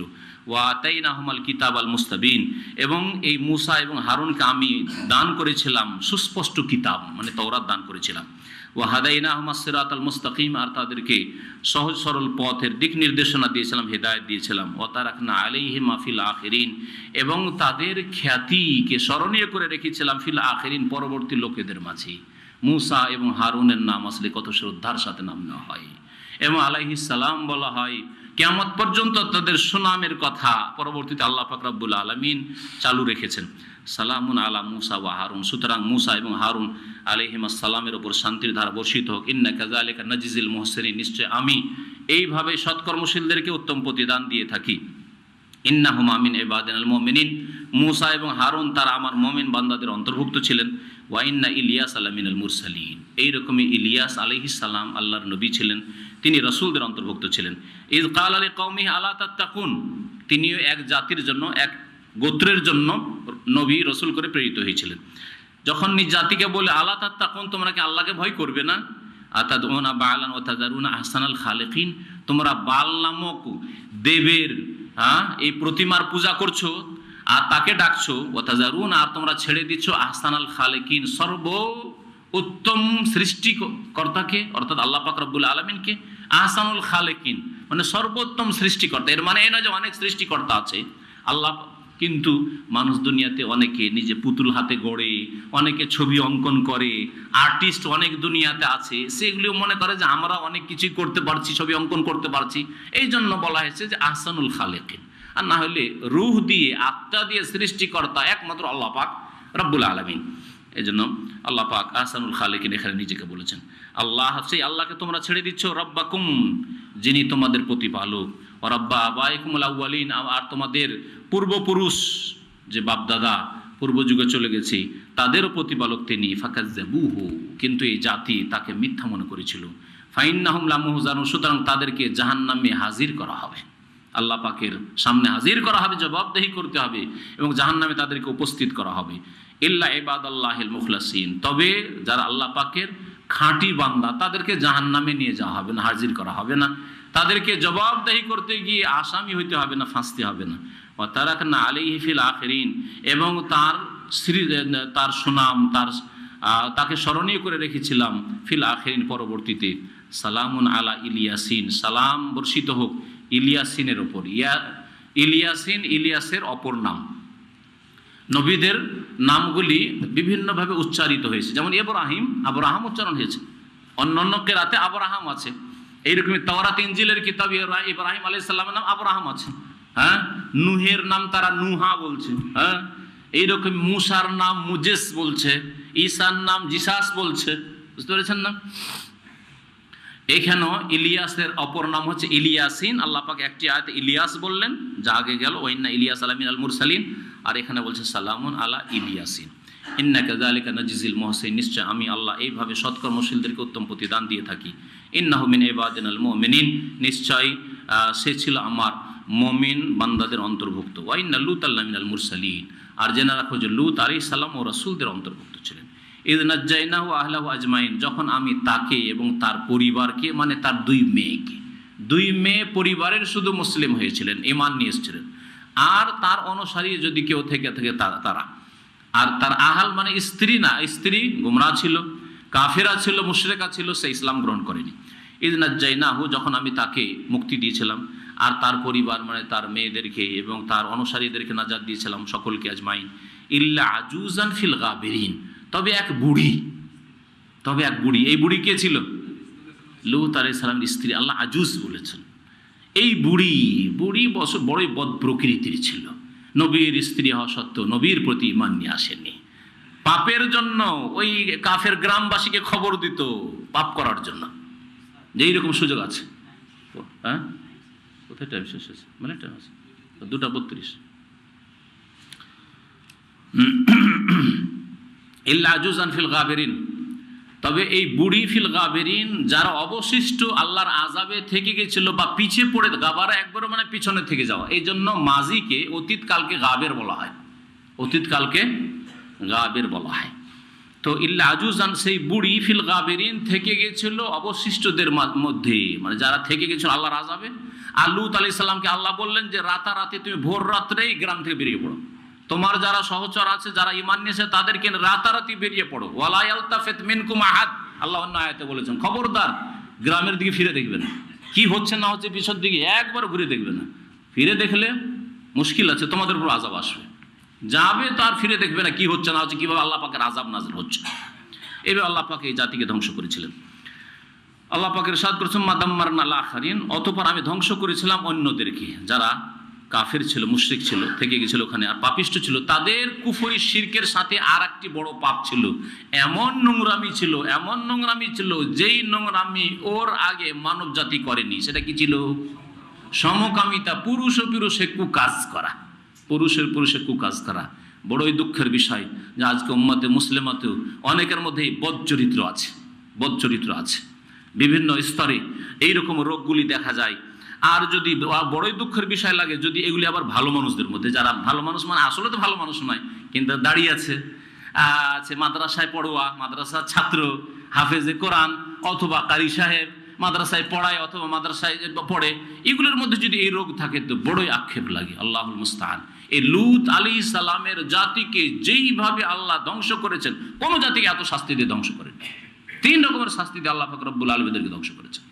ওয়া আতাইনাহুমাল কিতাব আল মুস্তাবিন, এবং এই মুসা এবং হারুনকে আমি দান করেছিলাম সুস্পষ্ট কিতাব, মানে তাওরাত দান করেছিলাম। ওয়া হাদাইনাহুমাস সিরাতাল মুস্তাকিম, আর তাদেরকে সহজ সরল পথের দিক নির্দেশনা দিয়েছিলাম, হেদায়েত দিয়েছিলাম। ওয়া তারাকনা আলাইহিমা ফিল আখিরিন, এবং তাদের খ্যাতিকে স্মরণীয় করে রেখেছিলাম ফিল আখিরিন, পরবর্তী লোকেদের মাঝে। মুসা এবং হারুনের নাম আসলে কত শ্রদ্ধার সাথে নাম নেওয়া হয়, এবং আলাইহিস সালাম বলা হয়। কিয়ামত পর্যন্ত তাদের সুনামের কথা পরবর্তীতে আল্লাহ পাক রব্বুল আলামিন চালু রেখেছেন। সালামুন আলা মুসা ওয়া হারুন, সুতরাং মুসা এবং হারুন আলাইহিমাস সালামের উপর শান্তির ধারা বর্ষিত হোক। ইন্না কাযালিকা নাজিজিল মুহসিনিন, নিশ্চয় আমি এইভাবে সৎকর্মশীলদেরকে উত্তম প্রতিদান দিয়ে থাকি। ইন্নাহুমা মিন ইবাদিনাল মুমিনিন, মুসা এবং হারুন তারা আমার মুমিন বান্দাদের অন্তর্ভুক্ত ছিলেন। ওয়া ইন্না ইলিয়াস মিনাল মুরসালিন, এইরকমই ইলিয়াস আলাইহিস সালাম আল্লাহর নবী ছিলেন, তিনি রাসূলদের অন্তর্ভুক্ত ছিলেন। ইয ক্বালা লিকওমিহি আলা তাত্তাকুন, তিনিও এক জাতির জন্য, এক গোত্রের জন্য নবী রাসূল করে প্রেরিত হয়েছিলেন। যখন নিজ জাতিকে বলে আলা তাত্তাকুন, তোমরা কি আল্লাহকে ভয় করবে না? আতাদউনা বালান ওয়া তাযারুনা আহসানাল খালিকিন, তোমরা বাল নামক দেবের এই প্রতিমার পূজা করছো আর তাকে ডাকছো। ওয়া তাযারুনা, আর তোমরা ছেড়ে দিচ্ছ আহসানাল খালিকিন, সর্ব উত্তম সৃষ্টিকর্তাকে, অর্থাৎ আল্লাহ পাক রব্বুল আলামিনকে। আহসানুল খালিকিন মানে সর্বোত্তম সৃষ্টিকর্তা। এর মানে এই নয় যে অনেক সৃষ্টিকর্তা আছে, আল্লাহ কিন্তু মানুষ দুনিয়াতে অনেকে নিজে পুতুল হাতে গড়ে, অনেকে ছবি অঙ্কন করে, আর্টিস্ট অনেক দুনিয়াতে আছে, সেগুলিও মনে করে যে আমরা অনেক কিছুই করতে পারছি, ছবি অঙ্কন করতে পারছি। এই জন্য বলা হয়েছে যে আহসানুল খালিকিন। আর না হলে রূহ দিয়ে, আত্মা দিয়ে সৃষ্টিকর্তা একমাত্র আল্লাহ পাক রব্বুল আলামিন। এই জন্য আল্লাহ পাক আহসানুল খালিকিন এখানে নিজেকে বলেছেন। আল্লাহ, সেই আল্লাহকে তোমরা ছেড়ে দিচ্ছ, রব্বাকুম, যিনি তোমাদের প্রতিপালক, ও রব্বা আবাইকুমুল আউয়ালিন, আর তোমাদের পূর্বপুরুষ যে বাপদাদা পূর্ব যুগে চলে গেছে তাদেরও প্রতিপালক তিনি। ফাকাজ্জাবুহু, কিন্তু এই জাতি তাকে মিথ্যা মনে করেছিল। ফাইন্নাহুম লামুহজানুন, সুতরাং তাদেরকে জাহান্নামে হাজির করা হবে। আল্লাহ পাকের সামনে হাজির করা হবে, জবাবদেহি করতে হবে এবং জাহান্নামে তাদেরকে উপস্থিত করা হবে। ইল্লা ইবাদাল্লাহিল মুখলাসিন, তবে যারা আল্লাহ পাকের খাঁটি বান্দা তাদেরকে জাহান্নামে নিয়ে যাওয়া হবে না, হাজির করা হবে না, তাদেরকে জবাবদেহি করতে গিয়ে আসামি হইতে হবে না, ফাঁসতে হবে না। ওয়া তারাকনা আলাইহি ফিল আখিরিন, এবং তার সুনাম, তাকে স্মরণীয় করে রেখেছিলাম ফিল আখিরিন, পরবর্তীতে। সালামুন আলা ইলিয়াসিন, সালাম বর্ষিত হোক ইলিয়াসিনের ওপর। ইলিয়াসিন ইলিয়াসের অপর নাম। নবীদের নামগুলি বিভিন্নভাবে উচ্চারিত হয়েছে, যেমন ইব্রাহিম, আবরাহাম উচ্চারণ হয়েছে, অন্যান্য কেরাতে আবরাহাম আছে। এইরকমই তাওরাত ইনজিলের কিতাবে ইব্রাহিম আলাইহিস সালামের নাম আবরাহাম আছে। হ্যাঁ, নুহের নাম তারা নুহা বলছে। হ্যাঁ, এইরকম মুসার নাম মুজেস বলছে, ঈসার নাম জিসাস বলছে। বুঝতে পেরেছেন না? এখানেও ইলিয়াসের অপর নাম হচ্ছে ইলিয়াসিন। আল্লাহ পাক একটি আয়াতে ইলিয়াস বললেন, যা আগে গেল, ওয়াইন্না ইলিয়াস আলামিনাল মুরসালিন, আর এখানে বলছে সালামুন আলা ইলিয়াসিন। ইন্নাকা যালিকা নাজিজিল মুহসিন, নিশ্চয় আমি আল্লাহ এইভাবে সৎকর্মশীলদেরকে উত্তম প্রতিদান দিয়ে থাকি। ইন্নাহু মিন ইবাদিনাল মুমিনিন, নিশ্চয় সে ছিল আমার মুমিন বান্দাদের অন্তর্ভুক্ত। ওয়াইন্না লূতাল মিনাল মুরসালিন, আর জেনে রাখো যে লূত আলাইহিস সালাম ও রাসূলদের অন্তর্ভুক্ত ছিলেন। ইয নাজ্জাইনাহু আহলাহু আজমাইন, যখন আমি তাকে এবং তার পরিবারকে, মানে তার দুই মেয়ে পরিবারের শুধু মুসলিম হয়েছিলেন, ঈমান নিয়ে এসেছিলেন, আর তার অনুসারী যদি কেউ থেকে তারা, আর তার আহাল মানে স্ত্রী না, স্ত্রী গুমরাহ ছিল, কাফেরা ছিল, মুশরিকা ছিল, সে ইসলাম গ্রহণ করেনি। ইয নাজ্জাইনাহু, যখন আমি তাকে মুক্তি দিয়েছিলাম, আর তার পরিবার মানে তার মেয়েদেরকে এবং তার অনুসারীদেরকে নাজাত দিয়েছিলাম, সকলকে আজমাইন। ইল্লা আজুজান ফিল গাবিরিন, তবে এক বুড়ি। এই বুড়ি কে ছিল? লূত আলাইহিস সালামের স্ত্রী। আল্লাহ আজুজ বলেছেন। এই বুড়ি বড়ই বদ প্রকৃতির ছিল। নবীর স্ত্রী হওয়া সত্ত্বেও নবীর প্রতি ঈমান নিয়ে আসেনি। পাপের জন্য ওই কাফের গ্রামবাসীকে খবর দিত, পাপ করার জন্য, যে এইরকম সুযোগ আছে। হ্যাঁ, কোথায় টাইম শেষ আছে? মানে টাইম আছে 2:32। ইল্লা আজুজান ফিল গাবিরিন, তবে এই বুড়ি ফিল গাবিরিন, যারা অবশিষ্ট আল্লাহর আযাবে থেকে গেছিল বা পিছিয়ে পড়ে, গাবারা একবারও মানে পিছনে থেকে যাওয়া, এই জন্য মাজিকে অতীতকালকে গাবের বলা হয়, অতীতকালকে গাবের বলা হয়। তো ইল্লা আজুজান, সেই বুড়ি ফিল গাবিরিন থেকে গেছিল অবশিষ্টদের মধ্যে, মানে যারা থেকে গেছিল আল্লাহর আযাবে। আর লূত আলাইহিস সালামকে আল্লাহ বললেন যে রাতারাতি তুমি ভোর রাত্রেই গ্রাম থেকে বেরিয়ে পড়ো, তোমার যারা সহচর আছে, যারা ঈমান নিয়েছে, তাদেরকে রাতারাতি বেরিয়ে পড়ো। ওয়ালা ইয়ালতাফিত মিনকুম আহাদ, আল্লাহ অন্য আয়াতে বলেছেন, খবরদার গ্রামের দিকে ফিরে দেখবে না, কি হচ্ছে না হচ্ছে পিছর দিকে একবার ঘুরে দেখবে না। ফিরে দেখলে মুশকিল আছে, তোমাদের উপর আযাব আসবে। যাবে তার ফিরে দেখবে না কি হচ্ছে না হচ্ছে, কিভাবে আল্লাহ পাকের আযাব নাযিল হচ্ছে। এভাবে আল্লাহ পাক এই জাতিকে ধ্বংস করেছিলেন। আল্লাহ পাকের ইরশাদ করেছেন মাদাম্মারনা আল আখারিন, অতঃপর আমি ধ্বংস করেছিলাম অন্যদেরকে, যারা কাফের ছিল, মুশরিক ছিল, থেকে গেছিল ওখানে, আর পাপিষ্ট ছিল। তাদের কুফরি শিরকের সাথে আর একটি বড় পাপ ছিল, এমন নোংরামি ছিল, যেই নোংরামি ওর আগে মানব জাতি করেনি। সেটা কি ছিল? সমকামিতা, পুরুষে কুকাজ করা, পুরুষে কুকাজ করা। বড়ই দুঃখের বিষয় যে আজকে উম্মতে মুসলিমাতেও অনেকের মধ্যেই বদ চরিত্র আছে, বিভিন্ন স্তরে এইরকম রোগগুলি দেখা যায়। আর যদি বড়ই দুঃখের বিষয় লাগে, যদি এগুলি আবার ভালো মানুষদের মধ্যে, যারা ভালো মানুষ, মানে আসলে তো ভালো মানুষ নয়, কিন্তু দাঁড়িয়ে আছে, মাদ্রাসায় পড়ুয়া, মাদ্রাসার ছাত্র, হাফেজে কোরআন অথবা কারি সাহেব, মাদ্রাসায় পড়ায় অথবা মাদ্রাসায় পড়ে, এগুলোর মধ্যে যদি এই রোগ থাকে তো বড়ই আক্ষেপ লাগে। আল্লাহুল মুস্তাআন। এই লূত আলাইহিস সালামের জাতিকে যেইভাবে আল্লাহ ধ্বংস করেছেন, কোনো জাতিকে এত শাস্তি দিয়ে ধ্বংস করেন। 3 রকমের শাস্তি দিয়ে আল্লাহ পাক রব্বুল আলামিনকে ধ্বংস করেছেন।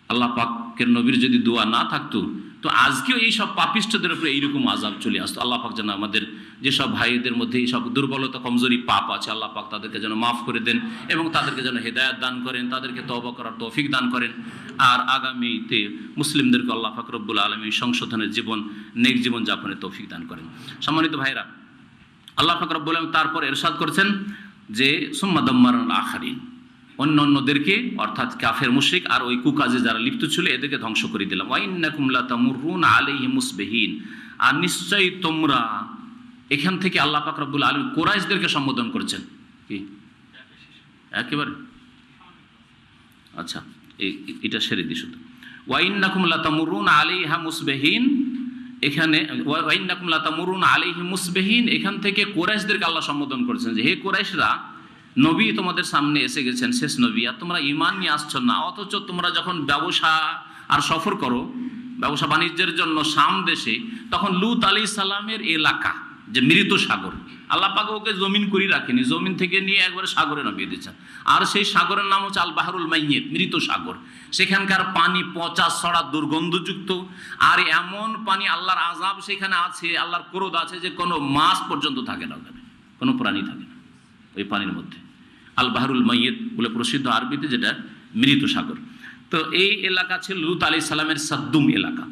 আল্লাহ পাকের নবীর যদি দোয়া না থাকতো তো আজকেও এই সব পাপিষ্ঠদের উপরে এইরকম আযাব চলে আসতো। আল্লাহ পাক যেন আমাদের যেসব ভাইদের মধ্যে এই সব দুর্বলতা, কমজোরি, পাপ আছে, আল্লাহ পাক তাদেরকে যেন মাফ করে দেন এবং তাদেরকে যেন হেদায়েত দান করেন, তাদেরকে তওবা করার তৌফিক দান করেন। আর আগামীতে মুসলিমদেরকে আল্লাহ পাক রব্বুল আলামিন সংশোধনের জীবন, নেক জীবন যাপনের তৌফিক দান করেন। সম্মানিত ভাইরা, আল্লাহ পাক রব্বুল আলামিন তারপর ইরশাদ করেছেন যে সুম্মা দাম্মারনাল আখারিন, অন্যদেরকে, অর্থাৎ কাফের মুশরিক আর ওই কুকাজে যারা লিপ্ত ছিল, এদেরকে ধ্বংস করে দিলাম। ওয়া ইন্নাকুম লাতামুররুনা আলাইহিম মুসবিহিন, আর নিশ্চয়ই তোমরা, এখান থেকে আল্লাহ পাক রব্বুল আলামিন কুরাইশদেরকে সম্বোধন করেছেন। কি একেবারে আচ্ছা, এটা সেরে দিই শুধু। ওয়াইন্নাকুম লাতামুরুনা আলাইহা মুসবিহিন, এখানে ওয়াইন্নাকুম লাতামুরুনা আলাইহি মুসবিহিন, এখান থেকে কুরাইশদেরকে আল্লাহ সম্বোধন করেছেন যে হে কুরাইশরা, নবী তোমাদের সামনে এসে গেছেন, শেষ নবী, আর তোমরা ঈমান নিয়ে আসছো না। অথচ তোমরা যখন ব্যবসা আর সফর করো, ব্যবসা বাণিজ্যের জন্য শাম দেশে, তখন লূত আলাইহিস সালামের এলাকা যে মৃত সাগর, আল্লাহ পাক ওকে জমিন করে রাখেনি, জমিন থেকে নিয়ে একবারে সাগরে নামিয়ে দিয়েছেন। আর সেই সাগরের নাম হচ্ছে আল বাহরুল মাইয়িত, মৃত সাগর। সেখানকার পানি পচা সড়া দুর্গন্ধযুক্ত, আর এমন পানি আল্লাহর আযাব সেখানে আছে, আল্লাহর ক্রোধ আছে, যে কোনো মাছ পর্যন্ত থাকে না ওখানে, কোনো প্রাণী থাকে না ওই পানির মধ্যে। আল বাহরুল মাইয়িত বলে প্রসিদ্ধ আরবিতে, যেটা মৃত সাগর। তো এই এলাকা ছিল লূত আলাইহিস সালামের সাদ্দুম এলাকা,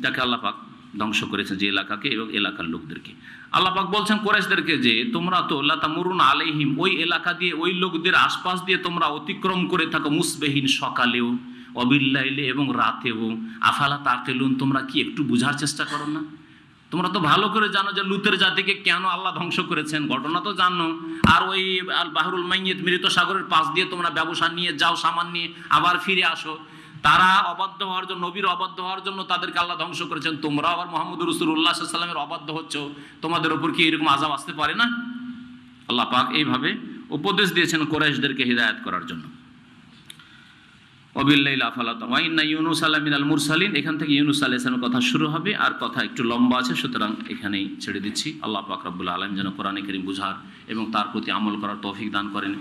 যাকে আল্লাহ পাক ধ্বংস করেছে, যে এলাকাকে এবং এলাকার লোকদেরকে। আল্লাহ পাক বলছেন কুরাইশদেরকে যে তোমরা তো লাতামুরুনা আলাইহিম, ওই এলাকা দিয়ে, ওই লোকদের আশপাশ দিয়ে তোমরা অতিক্রম করে থাকো, মুসবিহিন, সকালেও, অবিল্লাইলে, এবং রাতেও। আফালা তাকিলুন, তোমরা কি একটু বুঝার চেষ্টা করো না? তোমরা তো ভালো করে জানো যে লূতের জাতিকে কেন আল্লাহ ধ্বংস করেছেন, ঘটনা তো জানো। আর ওই আল বাহরুল মাইয়িত, মৃত সাগরের পাশ দিয়ে তোমরা ব্যবসা নিয়ে যাও, সামান নিয়ে আবার ফিরে আসো। তারা অবাধ্য হওয়ার জন্য, নবীর অবাধ্য হওয়ার জন্য তাদেরকে আল্লাহ ধ্বংস করেছেন। তোমরা আবার মুহাম্মদ রাসূলুল্লাহ সাল্লাল্লাহু আলাইহি ওয়াসাল্লামের অবাধ্য হচ্ছ, তোমাদের উপর কি এরকম আযাব আসতে পারে না? আল্লাহ পাক এইভাবে উপদেশ দিয়েছেন কুরাইশদেরকে হিদায়াত করার জন্য। ওয়াবিল্লাইলি আফালা তা'কিলুন ওয়া ইন্না ইউনুস লামিনাল মুরসালিন, এখান থেকে ইউনুস আলাইহিস সালামের কথা শুরু হবে, আর কথা একটু লম্বা আছে, সুতরাং এখানেই ছেড়ে দিচ্ছি। আল্লাহ পাক রব্বুল আলামিন যেন কোরআনে কারীম বুঝার এবং তার প্রতি আমল করার তৌফিক দান করেন।